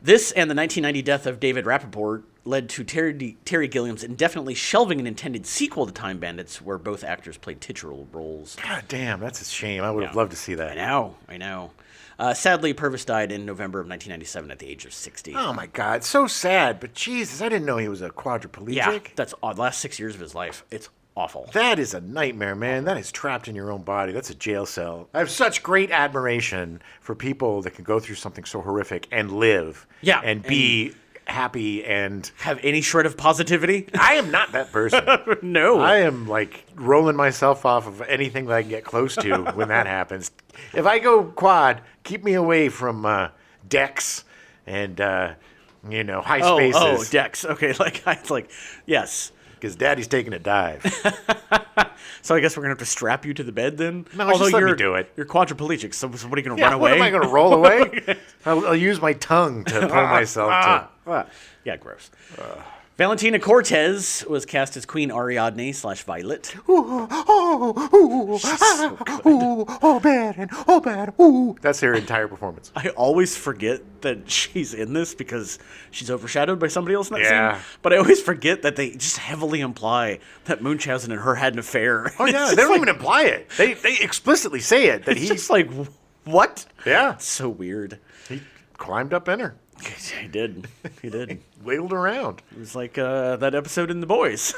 This and the 1990 death of David Rappaport led to Terry Gilliam's indefinitely shelving an intended sequel to Time Bandits, where both actors played titular roles. God damn, that's a shame. I would have loved to see that. I know. Sadly, Purvis died in November of 1997 at the age of 60. Oh, my God. So sad. But, Jesus, I didn't know he was a quadriplegic. Yeah, that's odd. The last 6 years of his life. It's awful. That is a nightmare, man. That is trapped in your own body. That's a jail cell. I have such great admiration for people that can go through something so horrific and live. Yeah. And be happy and Have any shred of positivity? I am not that person. No. I am like rolling myself off of anything that I can get close to when that happens. If I go quad, keep me away from decks and high spaces. Oh, decks. Okay, yes. Because Daddy's taking a dive. So I guess we're gonna have to strap you to the bed then. No, just let me do it. You're quadriplegic. So what are you gonna Yeah, run away? what am I going to roll away? I'll use my tongue to pull myself to. Yeah, gross. Valentina Cortez was cast as Queen Ariadne / Violet. Bad. That's her entire performance. I always forget that she's in this because she's overshadowed by somebody else in that Yeah. scene. But I always forget that they just heavily imply that Munchausen and her had an affair. Oh, yeah. They don't even imply it. They explicitly say it. That It's he, just like, what? yeah, It's so weird. he climbed up in her, He did. He did. wiggled around. It was like that episode in The Boys.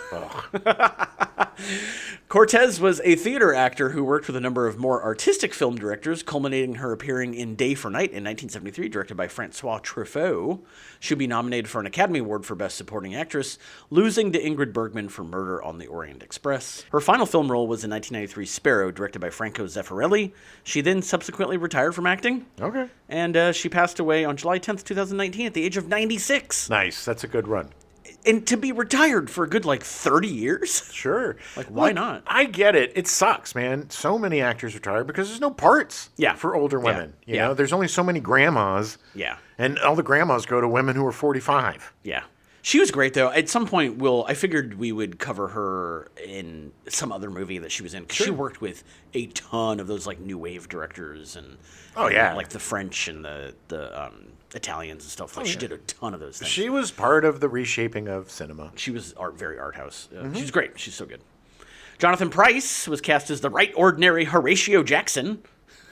Cortez was a theater actor who worked with a number of more artistic film directors, culminating her appearing in Day for Night in 1973, directed by Francois Truffaut. She'll be nominated for an Academy Award for Best Supporting Actress, losing to Ingrid Bergman for Murder on the Orient Express. Her final film role was in 1993 Sparrow, directed by Franco Zeffirelli. She then subsequently retired from acting. Okay. And she passed away on July 10th, 2019 at the age of 96. Nice. That's a good run. And to be retired for a good, 30 years? Sure. Why not? I get it. It sucks, man. So many actors retire because there's no parts Yeah. for older Yeah. women. You Yeah. know, there's only so many grandmas. Yeah. And all the grandmas go to women who are 45. Yeah. She was great, though. At some point, I figured we would cover her in some other movie that she was in. Because she worked with a ton of those, New Wave directors and... Oh, yeah. the French and the Italians and stuff. She did a ton of those things. She was part of the reshaping of cinema. She was very art house. She's great. She's so good. Jonathan Pryce was cast as the right ordinary Horatio Jackson.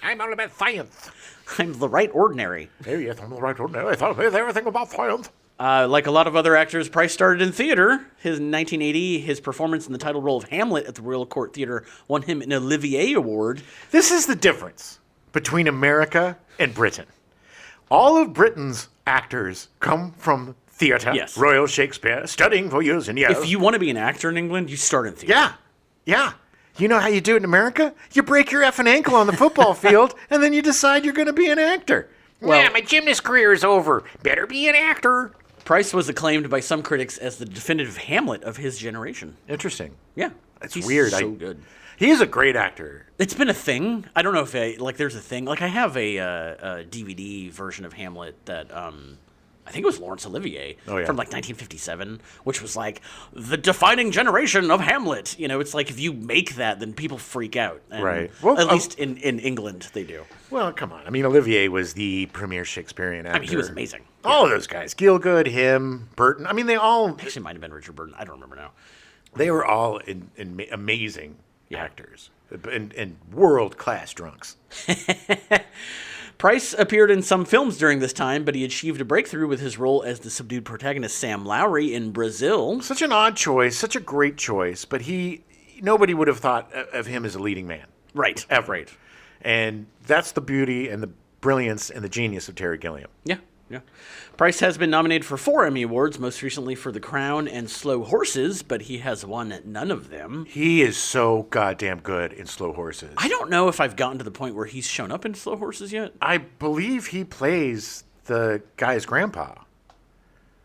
I'm all about science. I'm the right ordinary. Oh, yes, I'm the right one. I thought everything about science. Like a lot of other actors, Pryce started in theater. In 1980, his performance in the title role of Hamlet at the Royal Court Theatre won him an Olivier Award. This is the difference between America and Britain. All of Britain's actors come from theatre, Yes. Royal Shakespeare, studying for years and years. If you want to be an actor in England, you start in theater. Yeah, yeah. You know how you do it in America? You break your effing ankle on the football field, and then you decide you're going to be an actor. Well- yeah, my gymnast career is over. Better be an actor. Pryce was acclaimed by some critics as the definitive Hamlet of his generation. Interesting. Yeah. It's He's weird. so good. He's a great actor. It's been a thing. I don't know if there's a thing. I have a DVD version of Hamlet that I think it was Laurence Olivier Oh, yeah. from 1957, which was the defining generation of Hamlet. It's if you make that, then people freak out. And Right. Well, at least in England, they do. Well, come on. I mean, Olivier was the premier Shakespearean actor. I mean, he was amazing. All of those guys. Gielgud, him, Burton. I mean, they Actually, might have been Richard Burton. I don't remember now. they were all amazing actors and world-class drunks. Pryce appeared in some films during this time, but he achieved a breakthrough with his role as the subdued protagonist Sam Lowry in Brazil. Such an odd choice, such a great choice, but nobody would have thought of him as a leading man. Right. Ever. Right. And that's the beauty and the brilliance and the genius of Terry Gilliam. Yeah. Yeah. Pryce has been nominated for 4 Emmy Awards, most recently for The Crown and Slow Horses, but he has won none of them. He is so goddamn good in Slow Horses. I don't know if I've gotten to the point where he's shown up in Slow Horses yet. I believe he plays the guy's grandpa.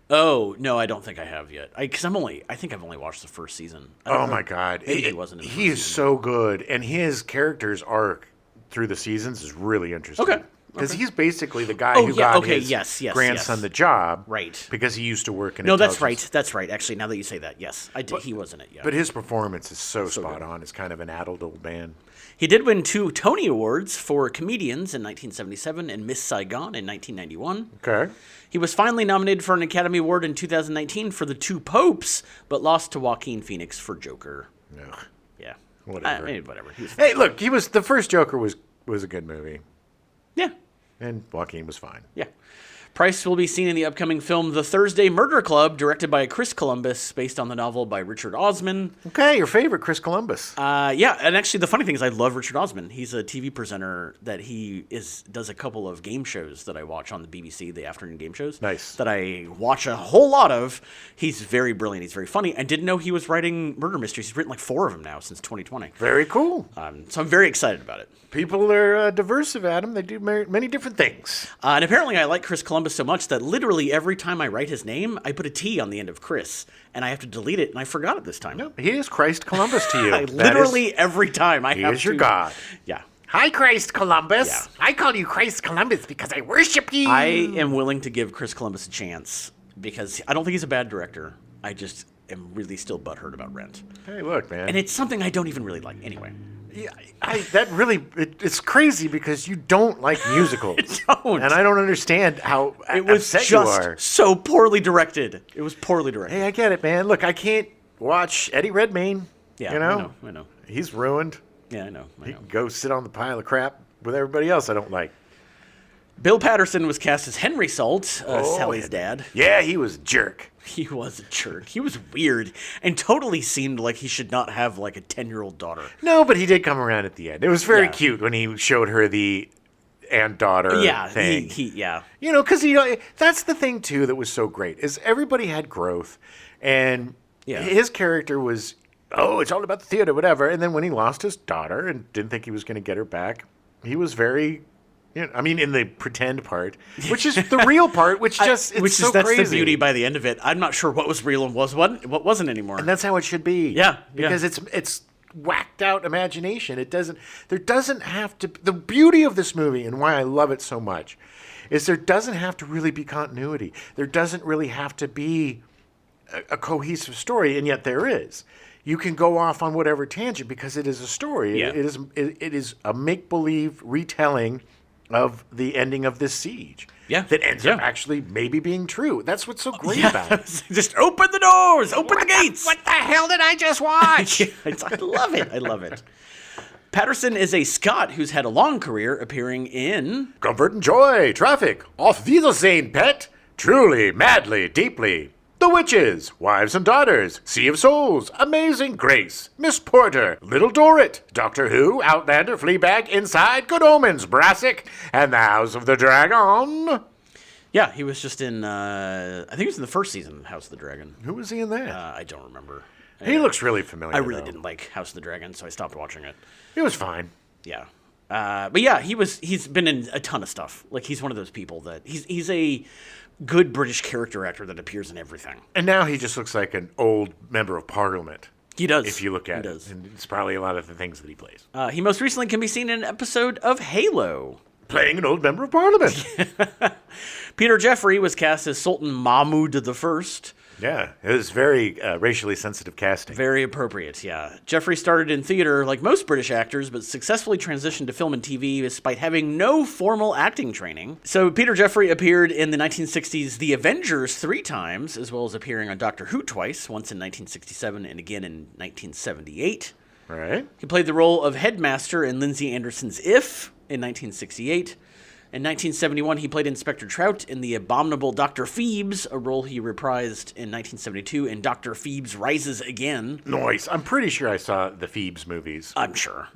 Oh, no, I don't think I have yet. I think I've only watched the first season. I don't Oh know. my God. Maybe he wasn't in the He first is season. so good. And his character's arc through the seasons is really interesting. Okay. Because he's basically the guy Oh, who yeah, got okay, his yes, grandson yes. the job. Right. Because he used to work in No, that's intelligence. right. That's right. Actually, now that you say that, yes. I did. He wasn't it yet. But his performance is so spot good. on. It's kind of an adult old man. He did win 2 Tony Awards for Comedians in 1977 and Miss Saigon in 1991. Okay. He was finally nominated for an Academy Award in 2019 for The Two Popes, but lost to Joaquin Phoenix for Joker. Ugh. Yeah. Whatever. Whatever. He was Hey, look, the first Joker was a good movie. yeah. And Joaquin was fine. Yeah. Pryce will be seen in the upcoming film The Thursday Murder Club, directed by Chris Columbus, based on the novel by Richard Osman. Okay, your favorite, Chris Columbus. Yeah, and actually the funny thing is I love Richard Osman. He's a TV presenter that does a couple of game shows that I watch on the BBC, the afternoon game shows. Nice. That I watch a whole lot of. He's very brilliant. He's very funny. I didn't know he was writing murder mysteries. He's written like 4 of them now since 2020. Very cool. So I'm very excited about it. People are diverse, Adam. They do many different things. And apparently I like Chris Columbus so much that literally every time I write his name, I put a T on the end of Chris, and I have to delete it, and I forgot it this time. No, he is Christ Columbus to you. Literally every time I He have is your to- God. Yeah. Hi, Christ Columbus. Yeah. I call you Christ Columbus because I worship you. I am willing to give Chris Columbus a chance because I don't think he's a bad director. I just am really still butthurt about Rent. Hey, look, man. And it's something I don't even really like anyway. Yeah, it's crazy because you don't like musicals. I don't. And I don't understand how It was upset you just are. so poorly directed. It was poorly directed. Hey, I get it, man. Look, I can't watch Eddie Redmayne. Yeah, you know? I know. He's ruined. Yeah, I know. He can go sit on the pile of crap with everybody else I don't like. Bill Patterson was cast as Henry Salt, Sally's dad. Yeah, he was a jerk. He was a jerk. He was weird and totally seemed like he should not have like a 10-year-old daughter. No, but he did come around at the end. It was very Yeah. cute when he showed her the aunt-daughter Yeah, thing. yeah. You know, because that's the thing, too, that was so great, is everybody had growth, and Yeah. his character was, it's all about the theater, whatever, and then when he lost his daughter and didn't think he was going to get her back, he was very... in the pretend part, which is the real part, which that's that's crazy. the beauty by the end of it. I'm not sure what was real and what wasn't anymore. And that's how it should be. Yeah, because it's whacked out imagination. There doesn't have to. The beauty of this movie and why I love it so much is there doesn't have to really be continuity. There doesn't really have to be a cohesive story, and yet there is. You can go off on whatever tangent because it is a story. Yeah. It is a make-believe retelling of the ending of this siege. Yeah. That ends up actually maybe being true. That's what's so great about it. Just open the doors, open the gates. What the hell did I just watch? I love it. I love it. Patterson is a Scot who's had a long career appearing in... Comfort and joy, traffic, auf Wiedersehen, pet, truly, madly, deeply. The Witches, Wives and Daughters, Sea of Souls, Amazing Grace, Miss Porter, Little Dorrit, Doctor Who, Outlander, Fleabag, Inside, Good Omens, Brassic, and The House of the Dragon. Yeah, he was just in... I think he was in the first season of House of the Dragon. Who was he in that? I don't remember. He looks really familiar. I really though. didn't like House of the Dragon, so I stopped watching it. He was fine. Yeah. But yeah, he's been in a ton of stuff. Like, he's one of those people that... He's a good British character actor that appears in everything. And now he just looks like an old member of Parliament. He does. If you look at He it. does. And it's probably a lot of the things that he plays. He most recently can be seen in an episode of Halo. Playing an old member of Parliament. Peter Jeffrey was cast as Sultan Mahmud I. Yeah, it was very racially sensitive casting. Very appropriate, yeah. Jeffrey started in theater like most British actors, but successfully transitioned to film and TV despite having no formal acting training. So Peter Jeffrey appeared in the 1960s The Avengers 3 times, as well as appearing on Doctor Who twice, once in 1967 and again in 1978. Right. He played the role of Headmaster in Lindsay Anderson's If in 1968. In 1971, he played Inspector Trout in The Abominable Dr. Phoebes, a role he reprised in 1972 in Dr. Phoebes Rises Again. Nice. I'm pretty sure I saw the Phoebes movies. I'm sure.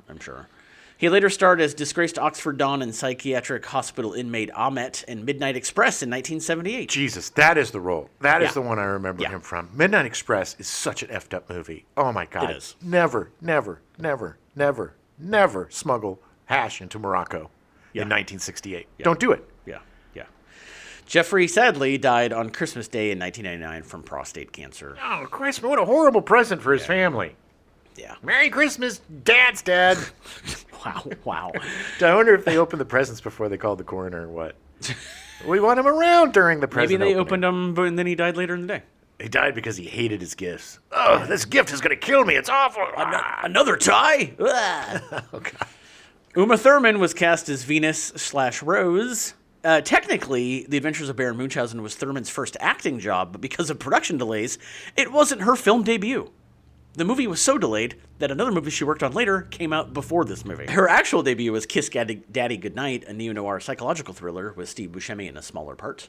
He later starred as disgraced Oxford Don and psychiatric hospital inmate Ahmet in Midnight Express in 1978. Jesus, that is the role. That is Yeah. the one I remember Yeah. him from. Midnight Express is such an effed up movie. Oh my God. It is. Never smuggle hash into Morocco Yeah. in 1968. Don't do it. Yeah. Jeffrey sadly died on Christmas Day in 1999 from prostate cancer. Oh, Christ, what a horrible present for his family. Yeah. Merry Christmas, Dad's dad. Wow. I wonder if they opened the presents before they called the coroner or what. We want him around during the Maybe present they opening. opened him, but then he died later in the day. He died because he hated his gifts. Oh, this gift is going to kill me. It's awful. Another tie? Oh, God. Uma Thurman was cast as Venus/Rose. Technically, The Adventures of Baron Munchausen was Thurman's first acting job, but because of production delays, it wasn't her film debut. The movie was so delayed that another movie she worked on later came out before this movie. Her actual debut was Kiss Daddy Goodnight, a neo-noir psychological thriller with Steve Buscemi in a smaller part.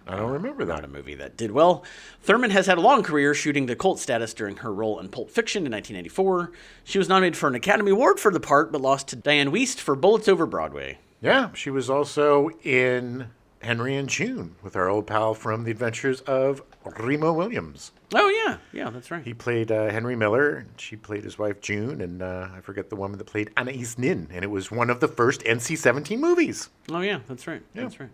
I don't remember that. Not a movie that did well. Thurman has had a long career shooting to cult status during her role in Pulp Fiction in 1994. She was nominated for an Academy Award for the part, but lost to Diane Wiest for Bullets Over Broadway. Yeah, she was also in Henry and June with our old pal from The Adventures of Remo Williams. Oh, yeah. Yeah, that's right. He played Henry Miller, and she played his wife June, and I forget the woman that played Anais Nin, and it was one of the first NC-17 movies. Oh, yeah, that's right. Yeah. That's right.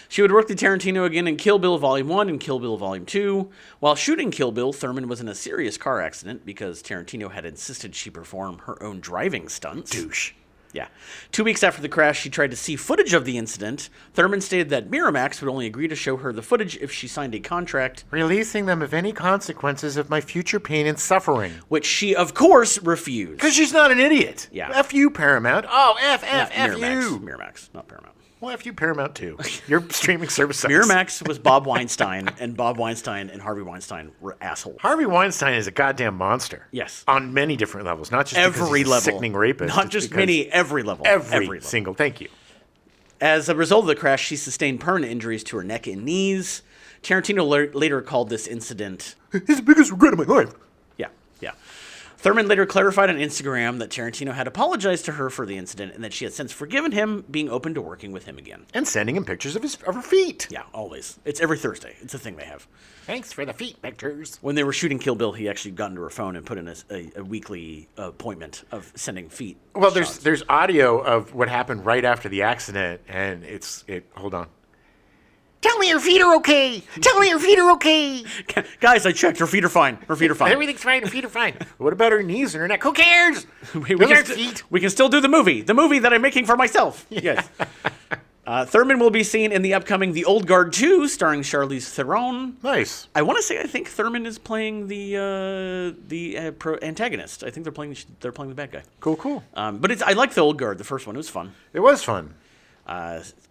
She would work with Tarantino again in Kill Bill Volume 1 and Kill Bill Volume 2. While shooting Kill Bill, Thurman was in a serious car accident because Tarantino had insisted she perform her own driving stunts. Douche. Yeah. 2 weeks after the crash, she tried to see footage of the incident. Thurman stated that Miramax would only agree to show her the footage if she signed a contract, Releasing them of any consequences of my future pain and suffering. which she, of course, refused. Because she's not an idiot. Yeah. F you, Paramount. Oh, F Miramax. you. Miramax, not Paramount. Well, F you, Paramount, too. Your streaming service sucks. Miramax was Bob Weinstein, and Bob Weinstein and Harvey Weinstein were assholes. Harvey Weinstein is a goddamn monster. Yes. On many different levels. Not just because Every he's a level. sickening rapist. Not it's just because many, every level. Every level. single. Thank you. As a result of the crash, she sustained permanent injuries to her neck and knees. Tarantino later called this incident... It's the biggest regret of my life. Yeah. Thurman later clarified on Instagram that Tarantino had apologized to her for the incident and that she had since forgiven him, being open to working with him again. And sending him pictures of her feet. Yeah, always. It's every Thursday. It's a thing they have. Thanks for the feet pictures. When they were shooting Kill Bill, he actually got into her phone and put in a weekly appointment of sending feet. Well, shots. there's audio of what happened right after the accident, and hold on. Tell me your feet are okay. Tell me your feet are okay. Guys, I checked. Her feet are fine. Her feet are fine. Everything's fine. Her feet are fine. What about her knees and her neck? Who cares? we Those can aren't feet. we can still do the movie that I'm making for myself. Yes. Thurman will be seen in the upcoming The Old Guard 2, starring Charlize Theron. Nice. I want to say I think Thurman is playing the antagonist. I think they're playing the bad guy. Cool. But I like The Old Guard, the first one. It was fun. It was fun.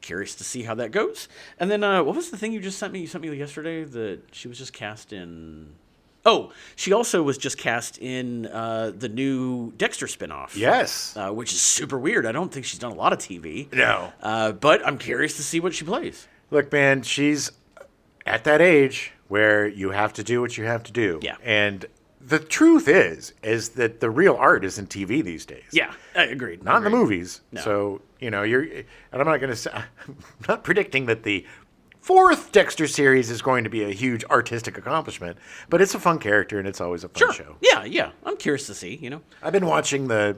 Curious to see how that goes. And then what was the thing you just sent me? You sent me yesterday that she was just cast in. Oh, she also was just cast in the new Dexter spinoff. Yes. Which is super weird. I don't think she's done a lot of TV. No. But I'm curious to see what she plays. Look, man, she's at that age where you have to do what you have to do. Yeah. And the truth is that the real art is in TV these days. Yeah, I agreed. Not in the movies. No. So, and I'm not going to say, I'm not predicting that the fourth Dexter series is going to be a huge artistic accomplishment, but it's a fun character and it's always a fun show. Yeah. I'm curious to see, I've been watching the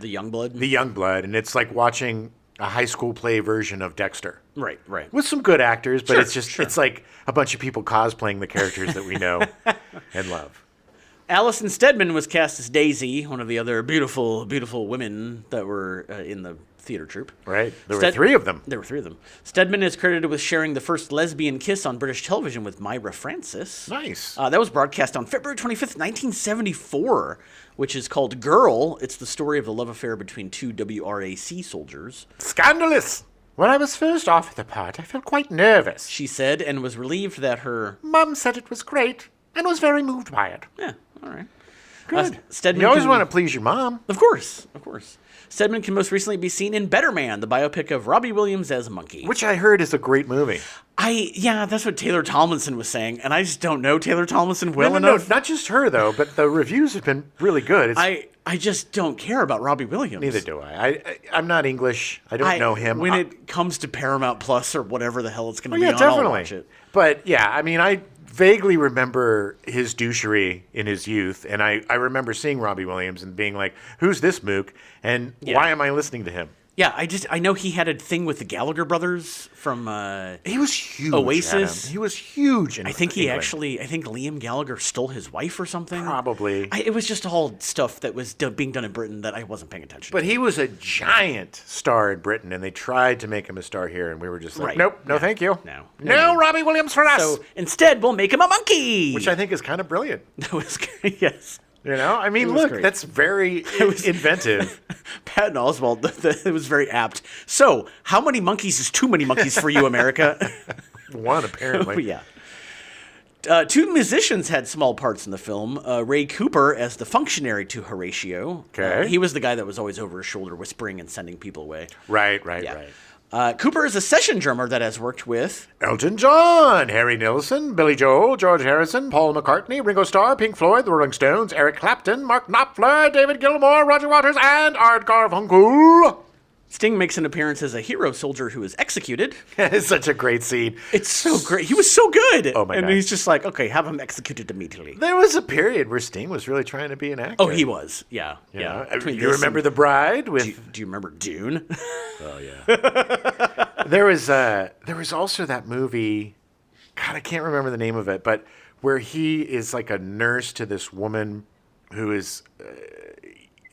Youngblood. Youngblood, and it's like watching a high school play version of Dexter. Right. With some good actors, but Sure. it's like a bunch of people cosplaying the characters that we know and love. Allison Steadman was cast as Daisy, one of the other beautiful, beautiful women that were in the theater troupe. Right. There were three of them. There were three of them. Steadman is credited with sharing the first lesbian kiss on British television with Myra Francis. Nice. That was broadcast on February 25th, 1974, which is called Girl. It's the story of the love affair between two WRAC soldiers. Scandalous. When I was first offered the part, I felt quite nervous. She said, and was relieved that her... Mum said it was great and was very moved by it. Yeah, all right. Good. Stedman You always want to please your mom. Of course. Stedman can most recently be seen in Better Man, the biopic of Robbie Williams as Monkey. Which I heard is a great movie. That's what Taylor Tomlinson was saying, and I just don't know Taylor Tomlinson well enough. No, not just her, though, but the reviews have been really good. I just don't care about Robbie Williams. Neither do I. I'm not English. I don't know him. When it comes to Paramount Plus or whatever the hell it's going to be on, definitely. I'll watch it. But, yeah, I mean, I vaguely remember his douchery in his youth, and I remember seeing Robbie Williams and being like, who's this mook, and why am I listening to him? Yeah, I know he had a thing with the Gallagher brothers from he was huge. Oasis. Adam. He was huge. I think Liam Gallagher stole his wife or something. Probably. It was just all stuff that was being done in Britain that I wasn't paying attention to. But he was a giant star in Britain, and they tried to make him a star here, and we were just like, Right. nope, no, thank you. No, Robbie Williams for us. So instead, we'll make him a monkey. Which I think is kind of brilliant. That was great, yes. You know, I mean, was look, great. that's very inventive. Patton Oswalt, it was very apt. So, how many monkeys is too many monkeys for you, America? One, apparently. Yeah. Two musicians had small parts in the film. Ray Cooper as the functionary to Horatio. Okay. He was the guy that was always over his shoulder whispering and sending people away. Right. Cooper is a session drummer that has worked with Elton John, Harry Nilsson, Billy Joel, George Harrison, Paul McCartney, Ringo Starr, Pink Floyd, the Rolling Stones, Eric Clapton, Mark Knopfler, David Gilmour, Roger Waters, and Art Garfunkel. Sting makes an appearance as a hero soldier who is executed. It's such a great scene. It's so great. He was so good. Oh, my and God. he's just like, okay, have him executed immediately. There was a period where Sting was really trying to be an actor. Oh, he was. Yeah. You Yeah. know? Between You this remember and- The Bride with... Do you remember Dune? Oh, yeah. There was also that movie, God, I can't remember the name of it, but where he is like a nurse to this woman who is,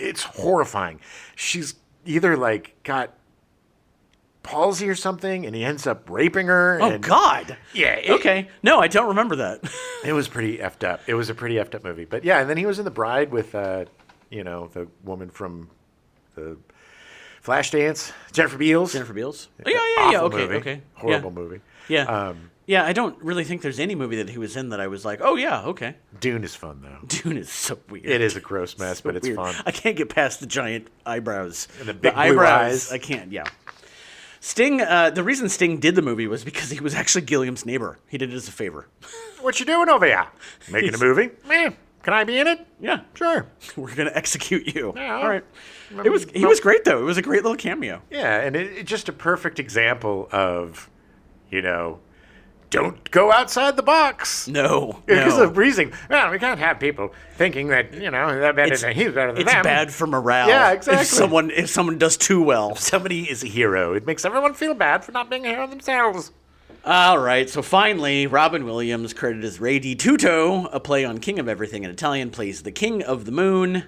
it's horrifying. She's either like got palsy or something, and he ends up raping her. Oh, and God. Yeah. Okay. No, I don't remember that. It was pretty effed up. It was a pretty effed up movie. But yeah, and then he was in The Bride with, the woman from the Flashdance, Jennifer Beals. Jennifer Beals? Oh, yeah. Awful Okay, movie. okay. Horrible movie. Yeah. Yeah, I don't really think there's any movie that he was in that I was like, oh, yeah, okay. Dune is fun, though. Dune is so weird. It is a gross mess, So but it's weird. fun. I can't get past the giant eyebrows. And the big blue eyebrows, eyes. I can't, yeah. Sting, the reason Sting did the movie was because he was actually Gilliam's neighbor. He did it as a favor. What you doing over here? Making a movie? Can I be in it? Yeah. Sure. We're going to execute you. Yeah. All right. He was great, though. It was a great little cameo. Yeah, and it's just a perfect example of, don't go outside the box. No. Because of reasoning. Well, we can't have people thinking that, they're better than he's better than It's them. bad for morale. Yeah, exactly. If someone does too well. Somebody is a hero. It makes everyone feel bad for not being a hero themselves. All right, so finally, Robin Williams, credited as Re di Tutto, a play on King of Everything in Italian, plays the King of the Moon.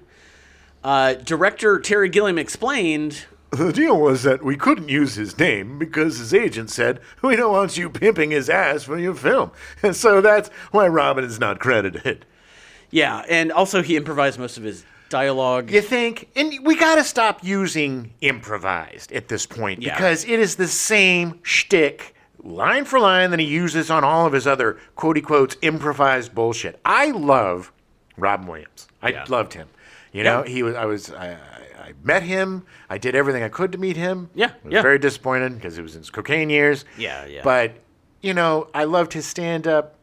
Director Terry Gilliam explained... The deal was that we couldn't use his name because his agent said, we don't want you pimping his ass for your film. And so that's why Robin is not credited. Yeah, and also he improvised most of his dialogue. You think, and we got to stop using improvised at this point because it is the same shtick, line for line, that he uses on all of his other quotey quotes improvised bullshit. I love Robin Williams. I loved him. I met him. I did everything I could to meet him. Yeah, I was very disappointed because it was in his cocaine years. Yeah. But, I loved his stand-up.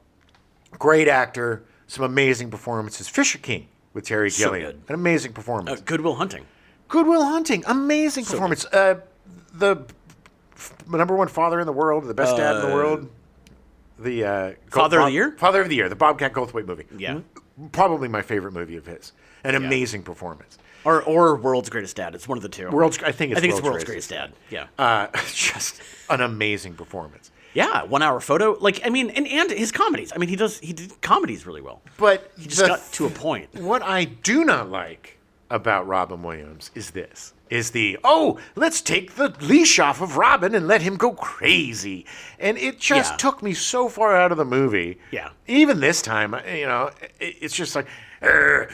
Great actor. Some amazing performances. Fisher King with Terry Gilliam. Good. An amazing performance. Good Will Hunting. Good Will Hunting. Amazing performance. The number one father in the world, the best dad in the world. The Father of the Year? Father of the Year, the Bobcat Goldthwait movie. Yeah. Probably my favorite movie of his. An amazing performance. Or World's Greatest Dad. It's one of the two. I think it's World's Greatest Dad. Yeah. Just an amazing performance. Yeah, 1 hour photo. And his comedies. I mean, he did comedies really well. But he just got to a point. What I do not like about Robin Williams is this. Let's take the leash off of Robin and let him go crazy. And it just took me so far out of the movie. Yeah. Even this time, it's just like... Well,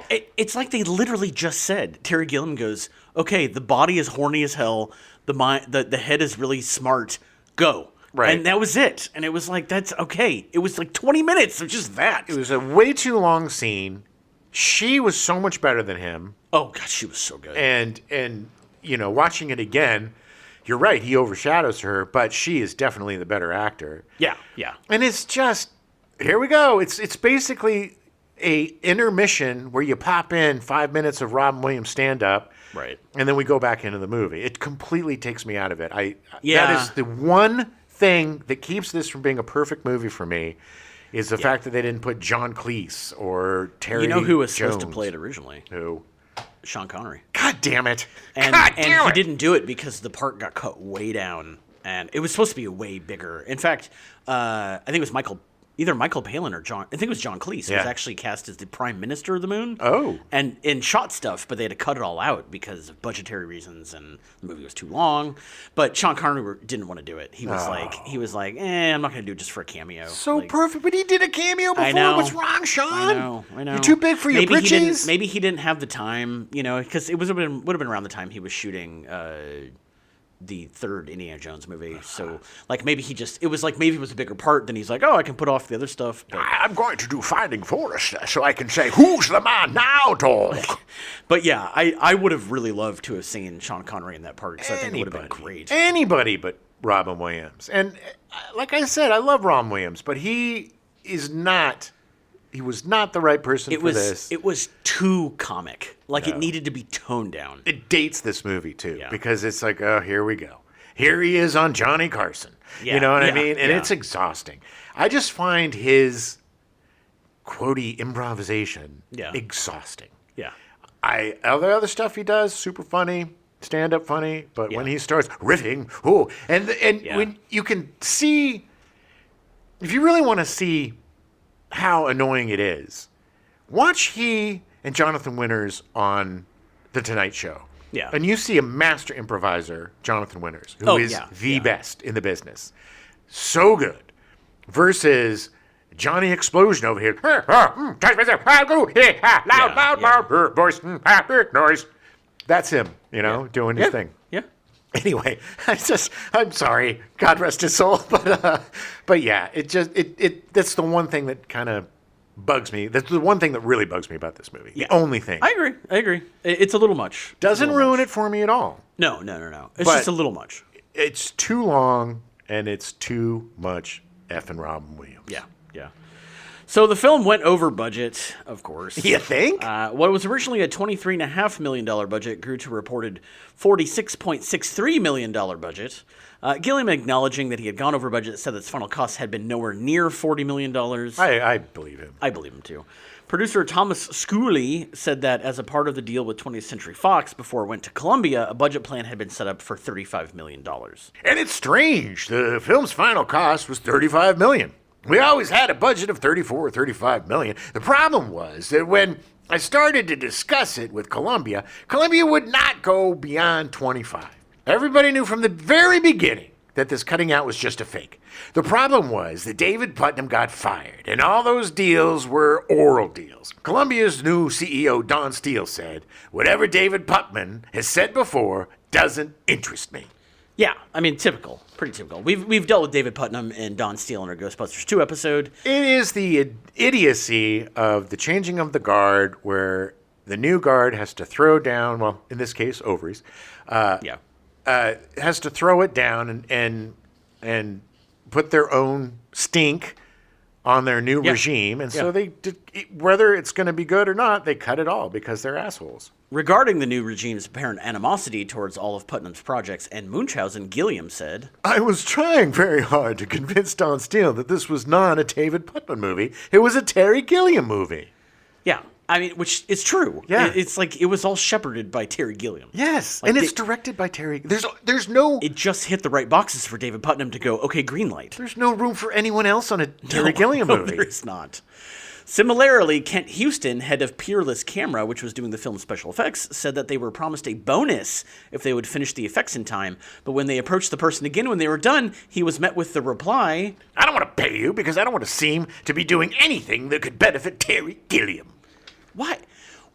it's like they literally just said. Terry Gilliam goes, okay, the body is horny as hell. The head is really smart. Go. Right. And that was it. And it was like, that's okay. It was like 20 minutes of just that. It was a way too long scene. She was so much better than him. Oh, God, she was so good. And watching it again, you're right, he overshadows her, but she is definitely the better actor. Yeah. And it's just, here we go. It's basically a intermission where you pop in 5 minutes of Robin Williams stand-up. Right. And then we go back into the movie. It completely takes me out of it. That Yeah. is the one thing that keeps this from being a perfect movie for me is the fact that they didn't put John Cleese or Terry You know who was Jones. supposed to play it originally? Who? Sean Connery. God damn it. And damn he it. didn't do it because the part got cut way down. And it was supposed to be way bigger. In fact, I think it was either Michael Palin or John. I think it was John Cleese. Yeah. Was actually cast as the Prime Minister of the Moon. Oh. And shot stuff, but they had to cut it all out because of budgetary reasons, and the movie was too long. But Sean Connery didn't want to do it. He was like, I'm not going to do it just for a cameo. So perfect, but he did a cameo before. I know. What's wrong, Sean? I know. You're too big for your britches. Maybe he didn't have the time, because it would have been around the time he was shooting the third Indiana Jones movie. So like maybe it was a bigger part. Then he's like, oh, I can put off the other stuff. But, I'm going to do Finding Forrester so I can say, who's the man now, dog? but yeah, I would have really loved to have seen Sean Connery in that part because I think it would have been great. Anybody but Robin Williams. And like I said, I love Robin Williams, but he was not the right person for this. It was too comic. Like it needed to be toned down. It dates this movie too, because it's like, oh, here we go. Here he is on Johnny Carson. Yeah, you know what I mean? And it's exhausting. I just find his quotey improvisation exhausting. Yeah. All the other stuff he does, super funny, stand-up funny, but when he starts riffing, when you can see, if you really want to see how annoying it is, watch he and Jonathan Winters on The Tonight Show. Yeah. And you see a master improviser, Jonathan Winters, who is the best in the business. So good. Versus Johnny Explosion over here. Loud, voice, noise. That's him, doing his thing. Yeah. Anyway, I'm sorry. God rest his soul. But yeah, that's the one thing that kind of bugs me. That's the one thing that really bugs me about this movie. The only thing. I agree. It's a little much. Doesn't ruin it for me at all. No. It's just a little much. It's too long, and it's too much effing Robin Williams. Yeah. So the film went over budget, of course. You think? What was originally a $23.5 million budget grew to a reported $46.63 million budget. Gilliam, acknowledging that he had gone over budget, said that its final costs had been nowhere near $40 million. I believe him. I believe him, too. Producer Thomas Schooley said that as a part of the deal with 20th Century Fox before it went to Columbia, a budget plan had been set up for $35 million. And it's strange. The film's final cost was $35 million. We always had a budget of $34 or $35 million. The problem was that when I started to discuss it with Columbia would not go beyond 25. Everybody knew from the very beginning that this cutting out was just a fake. The problem was that David Putnam got fired, and all those deals were oral deals. Columbia's new CEO, Don Steele, said, "Whatever David Putnam has said before doesn't interest me." Yeah, I mean, typical. Pretty typical. We've dealt with David Putnam and Don Steele in our Ghostbusters 2 episode. It is the idiocy of the changing of the guard where the new guard has to throw down, well, in this case, ovaries. Has to throw it down and put their own stink on their new regime. And so they did, whether it's going to be good or not, they cut it all because they're assholes. Regarding the new regime's apparent animosity towards all of Putnam's projects and Munchausen, Gilliam said, "I was trying very hard to convince Don Steele that this was not a David Putnam movie. It was a Terry Gilliam movie." Yeah, I mean, which is true. Yeah. It's like it was all shepherded by Terry Gilliam. Yes, like and it's directed by Terry. There's no... It just hit the right boxes for David Putnam to go, okay, green light. There's no room for anyone else on a Terry Gilliam movie. There is not. Similarly, Kent Houston, head of Peerless Camera, which was doing the film's special effects, said that they were promised a bonus if they would finish the effects in time. But when they approached the person again when they were done, he was met with the reply, "I don't want to pay you because I don't want to seem to be doing anything that could benefit Terry Gilliam." What?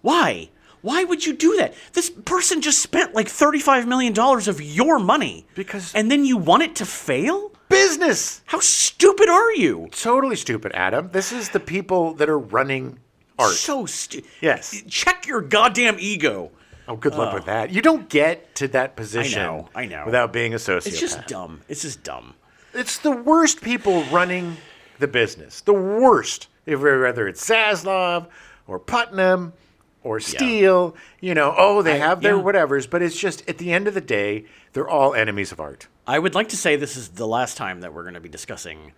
Why? Why would you do that? This person just spent like $35 million of your money. And then you want it to fail? Business! How stupid are you? Totally stupid, Adam. This is the people that are running art. So stupid. Yes. Check your goddamn ego. Oh, good luck with that. You don't get to that position I know. without being a sociopath. It's just dumb. It's the worst people running the business. The worst. Whether it's Zaslav or Putnam or Steele, they have their whatevers, but it's just, at the end of the day, they're all enemies of art. I would like to say this is the last time that we're going to be discussing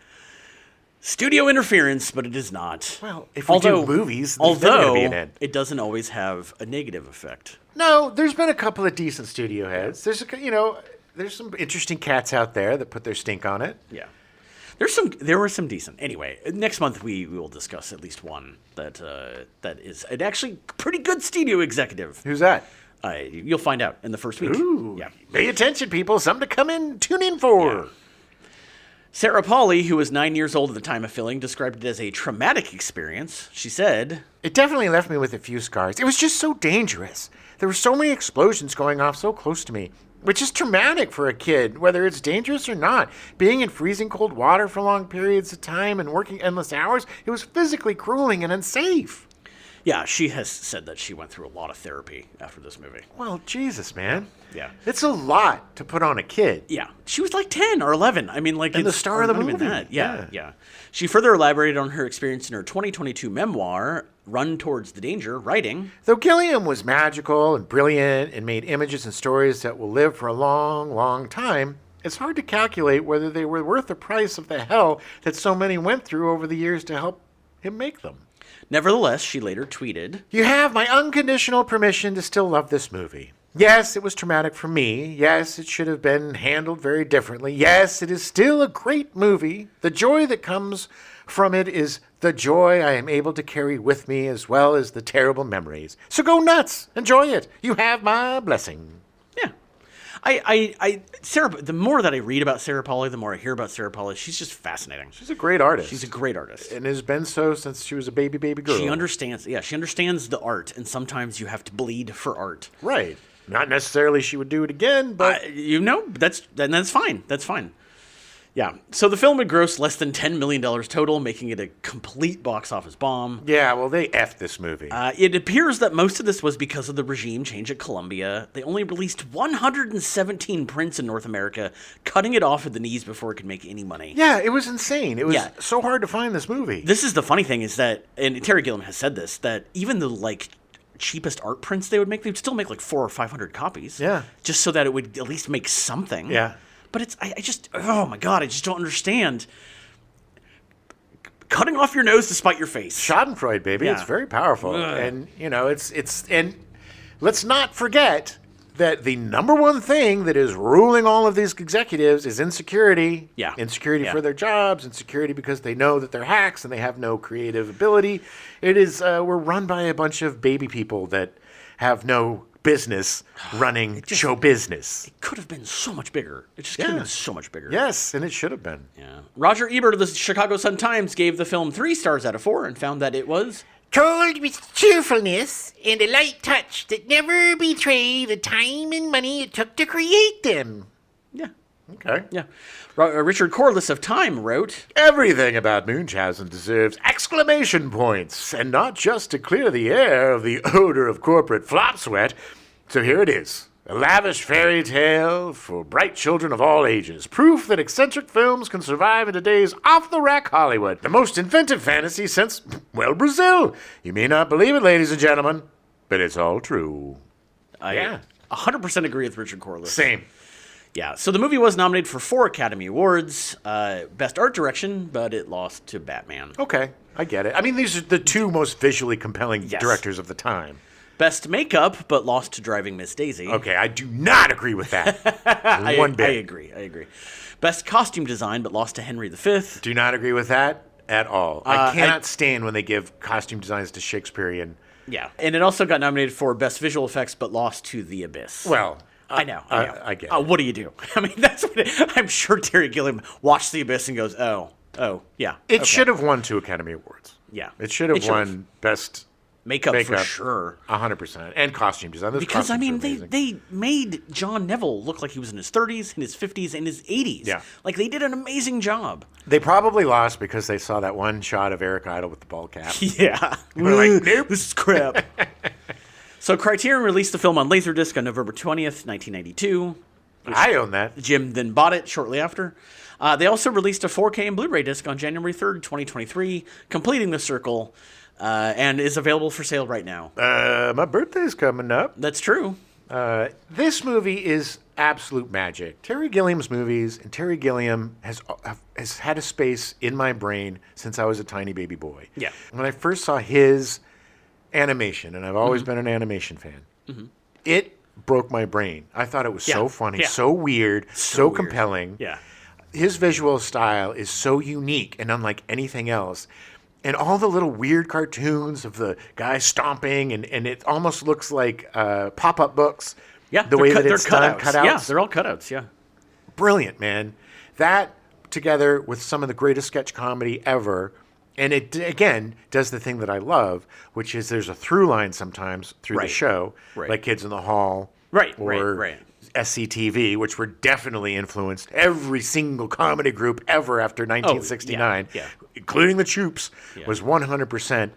studio interference, but it is not. Well, if we do movies, there's never going to be an end. It doesn't always have a negative effect. No, there's been a couple of decent studio heads. There's some interesting cats out there that put their stink on it. Yeah. There were some decent. Anyway, next month we will discuss at least one that is an actually pretty good studio executive. Who's that? You'll find out in the first week. Ooh, yeah. Pay attention, people. Something to tune in for. Yeah. Sarah Polley, who was 9 years old at the time of filming, described it as a traumatic experience. She said, "It definitely left me with a few scars. It was just so dangerous. There were so many explosions going off so close to me. which is traumatic for a kid, whether it's dangerous or not. Being in freezing cold water for long periods of time and working endless hours, it was physically grueling and unsafe. Yeah, she has said that she went through a lot of therapy after this movie. Well, Jesus, man. Yeah. It's a lot to put on a kid. Yeah. She was like 10 or 11. I mean, like, And the it's star of the not even movie. that. Yeah. Yeah. She further elaborated on her experience in her 2022 memoir, Run Towards the Danger, writing, Though Gilliam was magical and brilliant and made images and stories that will live for a long, long time, it's hard to calculate whether they were worth the price of the hell that so many went through over the years to help him make them. Nevertheless, she later tweeted, You have my unconditional permission to still love this movie. Yes, it was traumatic for me. Yes, it should have been handled very differently. Yes, it is still a great movie. The joy that comes from it is the joy I am able to carry with me as well as the terrible memories. So go nuts. Enjoy it. You have my blessing. yeah. Sarah, the more that I read about Sarah Polley, the more I hear about Sarah Polley, she's just fascinating. She's a great artist. She's a great artist. And has been so since she was a baby girl. She understands the art, and sometimes you have to bleed for art. Right. Not necessarily she would do it again, but... That's fine. That's fine. Yeah. So the film had grossed less than $10 million total, making it a complete box office bomb. Yeah, well, they effed this movie. It appears that most of this was because of the regime change at Columbia. They only released 117 prints in North America, cutting it off at the knees before it could make any money. Yeah, it was insane. It was Yeah. so hard to find this movie. This is the funny thing is that, and Terry Gilliam has said this, that even the cheapest art prints they would make, they'd still make like 400 or 500 copies. Yeah. Just so that it would at least make something. Yeah. But it's, I just, oh my God, I just don't understand. Cutting off your nose to spite your face. Schadenfreude, baby. Yeah. It's very powerful. Ugh. And, and let's not forget that the number one thing that is ruling all of these executives is insecurity. Yeah. Insecurity Yeah. for their jobs, insecurity because they know that they're hacks and they have no creative ability. It is, we're run by a bunch of baby people that have no business running show business. It could have been so much bigger. It just could have been so much bigger. Yes, and it should have been. Yeah. Roger Ebert of the Chicago Sun-Times gave the film 3 stars out of 4 and found that it was Told with cheerfulness and a light touch that never betray the time and money it took to create them. yeah. Okay. Yeah. Richard Corliss of Time wrote, Everything about Munchausen deserves exclamation points, and not just to clear the air of the odor of corporate flop sweat. So here it is. A lavish fairy tale for bright children of all ages. Proof that eccentric films can survive in today's off-the-rack Hollywood. The most inventive fantasy since, well, Brazil. You may not believe it, ladies and gentlemen, but it's all true. I 100% agree with Richard Corliss. Same. Yeah, so the movie was nominated for 4 Academy Awards, Best Art Direction, but it lost to Batman. Okay, I get it. I mean, these are the two most visually compelling directors of the time. Best Makeup, but lost to Driving Miss Daisy. Okay, I do not agree with that. One bit. I agree. Best Costume Design, but lost to Henry V. Do not agree with that at all. I cannot stand when they give costume designs to Shakespearean. Yeah, and it also got nominated for Best Visual Effects, but lost to The Abyss. Well, I know. I get it. What do you do? I mean, that's what I'm sure Terry Gilliam watched The Abyss and goes, oh, yeah. It should have won 2 Academy Awards. Yeah. It should have won Best Makeup for sure. 100%. And costume design. Those Because, I mean, costumes are they made John Neville look like he was in his 30s, in his 50s, and his 80s. Yeah. Like, they did an amazing job. They probably lost because they saw that one shot of Eric Idle with the bald cap. Yeah. We're like, nope. This is crap. So Criterion released the film on Laserdisc on November 20th, 1992. I own that. Jim then bought it shortly after. They also released a 4K and Blu-ray disc on January 3rd, 2023, completing the circle, and is available for sale right now. My birthday's coming up. That's true. This movie is absolute magic. Terry Gilliam's movies, and Terry Gilliam has had a space in my brain since I was a tiny baby boy. Yeah. When I first saw his animation, and I've always been an animation fan, it broke my brain. I thought it was so funny, so weird, so weird. compelling. Yeah. His visual style is so unique and unlike anything else. And all the little weird cartoons of the guy stomping, and it almost looks like pop-up books. Yeah. The way that it's done, cutouts. Yeah, they're all cutouts, yeah. Brilliant, man. That together with some of the greatest sketch comedy ever. And it, again, does the thing that I love, which is there's a through line sometimes through the show, Right. like Kids in the Hall. Right, or right. SCTV, which were definitely influenced. Every single comedy group ever after 1969, yeah. including the Troops, was 100%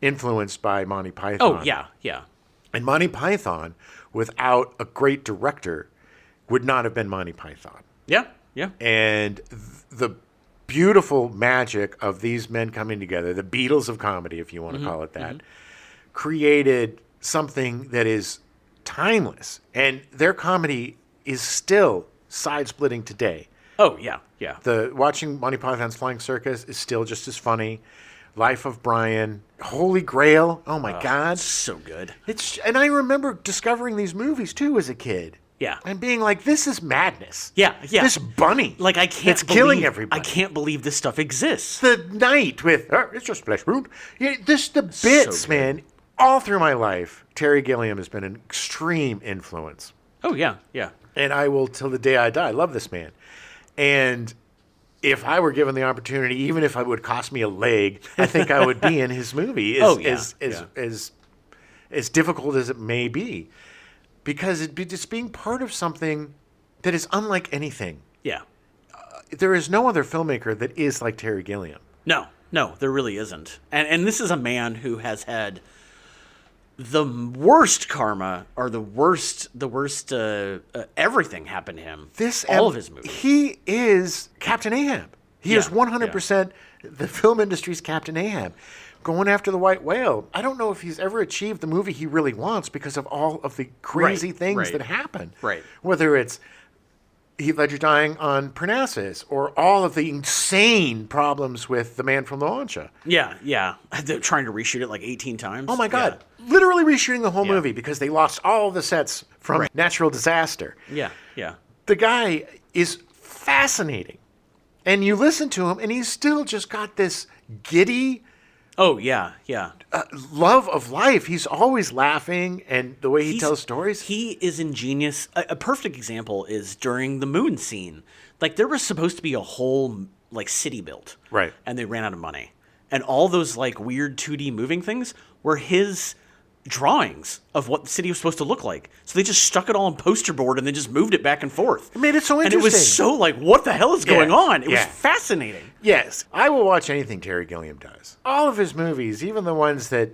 influenced by Monty Python. Oh, yeah. And Monty Python, without a great director, would not have been Monty Python. Yeah. And the beautiful magic of these men coming together, the Beatles of comedy, if you want to call it that, created something that is timeless. And their comedy is still side-splitting today. Oh, yeah. Watching Monty Python's Flying Circus is still just as funny. Life of Brian, Holy Grail, oh my God. So good. And I remember discovering these movies, too, as a kid. Yeah. And being like, this is madness. Yeah. This bunny. Like, I can't It's killing everybody. I can't believe this stuff exists. The night with, it's just flesh wound. Yeah, the bits, good. man. All through my life, Terry Gilliam has been an extreme influence. Oh, yeah. And I will, till the day I die, love this man. And if I were given the opportunity, even if it would cost me a leg, I think I would be in his movie, as difficult as it may be. Because it's being part of something that is unlike anything. Yeah. There is no other filmmaker that is like Terry Gilliam. No, there really isn't. And this is a man who has had the worst karma, or the worst everything happened to him. All of his movies. He is Captain Ahab. He is 100% the film industry's Captain Ahab. Going after the white whale. I don't know if he's ever achieved the movie he really wants because of all of the crazy things that happen. Right. Whether it's Heath Ledger dying on Parnassus, or all of the insane problems with The Man from La Mancha. Yeah. They're trying to reshoot it like 18 times. Oh my God. Literally reshooting the whole movie because they lost all of the sets from natural disaster. Yeah. The guy is fascinating. And you listen to him and he's still just got this giddy love of life. He's always laughing, and the way he tells stories. He is ingenious. A perfect example is during the moon scene. Like, there was supposed to be a whole city built. Right. And they ran out of money. And all those weird 2D moving things were his drawings of what the city was supposed to look like. So they just stuck it all on poster board and then just moved it back and forth. It made it so interesting. And it was so what the hell is going on? It was fascinating. Yes. I will watch anything Terry Gilliam does. All of his movies, even the ones that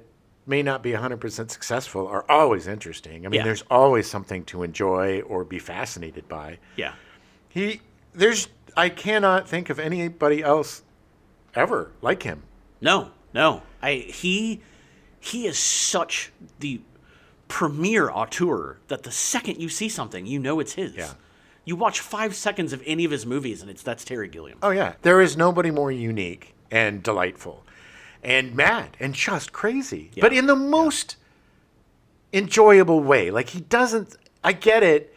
may not be 100% successful, are always interesting. I mean, there's always something to enjoy or be fascinated by. Yeah. I cannot think of anybody else ever like him. No. He is such the premier auteur that the second you see something, you know it's his. Yeah. You watch 5 seconds of any of his movies, and that's Terry Gilliam. Oh, yeah. There is nobody more unique and delightful and mad and just crazy. Yeah. But in the most enjoyable way. I get it.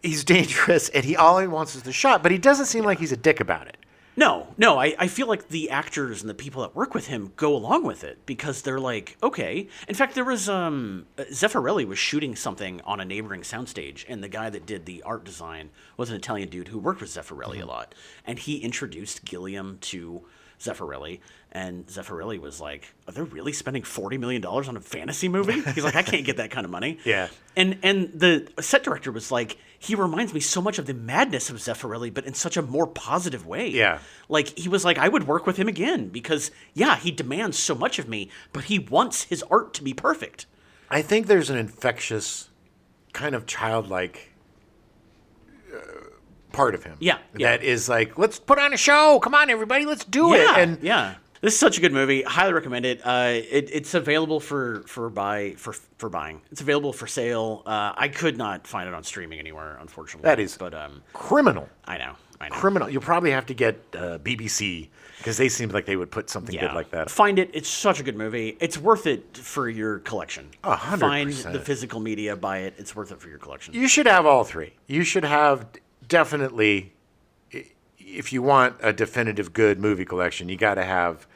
He's dangerous, and all he wants is the shot, but he doesn't seem like he's a dick about it. No, I feel like the actors and the people that work with him go along with it because they're like, okay. In fact, there was Zeffirelli was shooting something on a neighboring soundstage, and the guy that did the art design was an Italian dude who worked with Zeffirelli a lot, and he introduced Gilliam to Zeffirelli, and Zeffirelli was like, are they really spending $40 million on a fantasy movie? He's like, I can't get that kind of money. Yeah. And the set director was like, he reminds me so much of the madness of Zeffirelli, but in such a more positive way. Yeah. Like, he was like, I would work with him again because, he demands so much of me, but he wants his art to be perfect. I think there's an infectious, kind of childlike part of him. Yeah. That is like, let's put on a show. Come on, everybody, let's do it. And this is such a good movie. Highly recommend it. It's available for buying. It's available for sale. I could not find it on streaming anywhere, unfortunately. That is criminal. I know. Criminal. You'll probably have to get BBC because they seem like they would put something good like that. Find it. It's such a good movie. It's worth it for your collection. 100%. Find the physical media, buy it. It's worth it for your collection. You should have all three. You should have definitely, if you want a definitive good movie collection, you got to have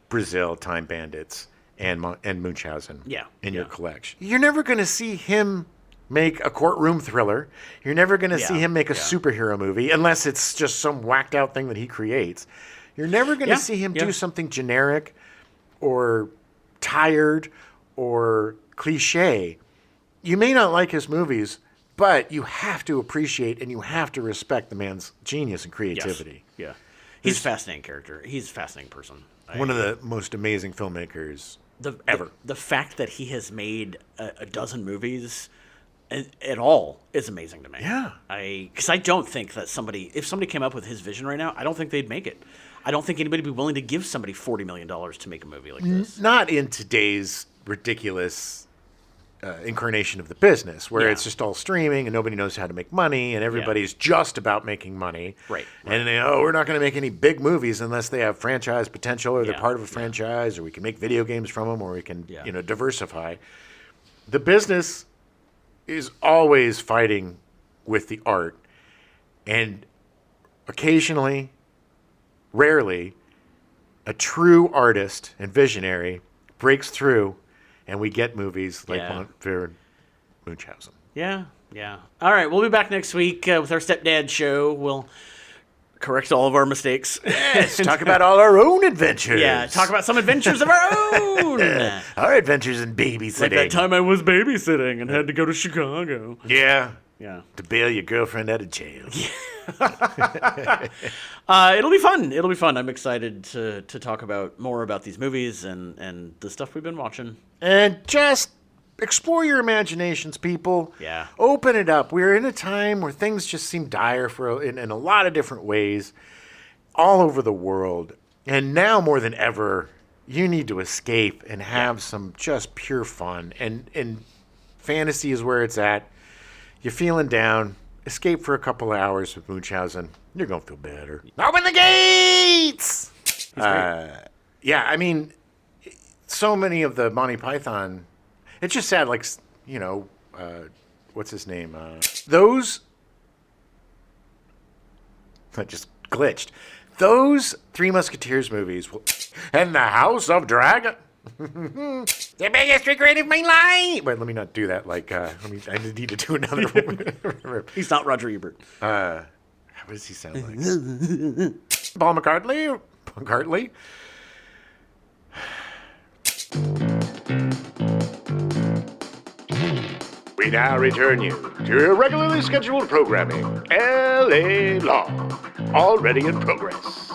Brazil, Time Bandits, and Munchausen in your collection. You're never going to see him make a courtroom thriller. You're never going to see him make a superhero movie unless it's just some whacked out thing that he creates. You're never going to see him do something generic or tired or cliche. You may not like his movies, But you have to appreciate and you have to respect the man's genius and creativity. Yes. Yeah. He's a fascinating character. He's a fascinating person. One of the most amazing filmmakers ever. The fact that he has made a dozen movies at all is amazing to me. Yeah. Because I don't think that if somebody came up with his vision right now, I don't think they'd make it. I don't think anybody would be willing to give somebody $40 million to make a movie like this. Not in today's ridiculous incarnation of the business, where it's just all streaming and nobody knows how to make money and everybody's just about making money. Right. And we're not going to make any big movies unless they have franchise potential or they're part of a franchise, or we can make video games from them, or we can diversify. The business is always fighting with the art, and occasionally, rarely, a true artist and visionary breaks through, and we get movies like Baron Munchausen. Yeah. All right, we'll be back next week with our Stepdad show. We'll correct all of our mistakes. Yes, talk about all our own adventures. Yeah, talk about some adventures of our own. Our adventures in babysitting. Like that time I was babysitting and had to go to Chicago. Yeah. Yeah. To bail your girlfriend out of jail. It'll be fun. I'm excited to talk more about these movies and the stuff we've been watching. And just explore your imaginations, people. Yeah. Open it up. We're in a time where things just seem dire in a lot of different ways all over the world. And now more than ever, you need to escape and have some just pure fun. And fantasy is where it's at. You're feeling down. Escape for a couple of hours with Munchausen. You're going to feel better. Open the gates! Yeah, I mean, so many of the Monty Python... It's just sad, like, what's his name? Those... I just glitched. Those Three Musketeers movies... And the House of Dragon... The biggest regret of my life. Wait, let me not do that. I need to do another one. He's not Roger Ebert. What does he sound like? Paul McCartney? We now return you to your regularly scheduled programming, L.A. Law, already in progress.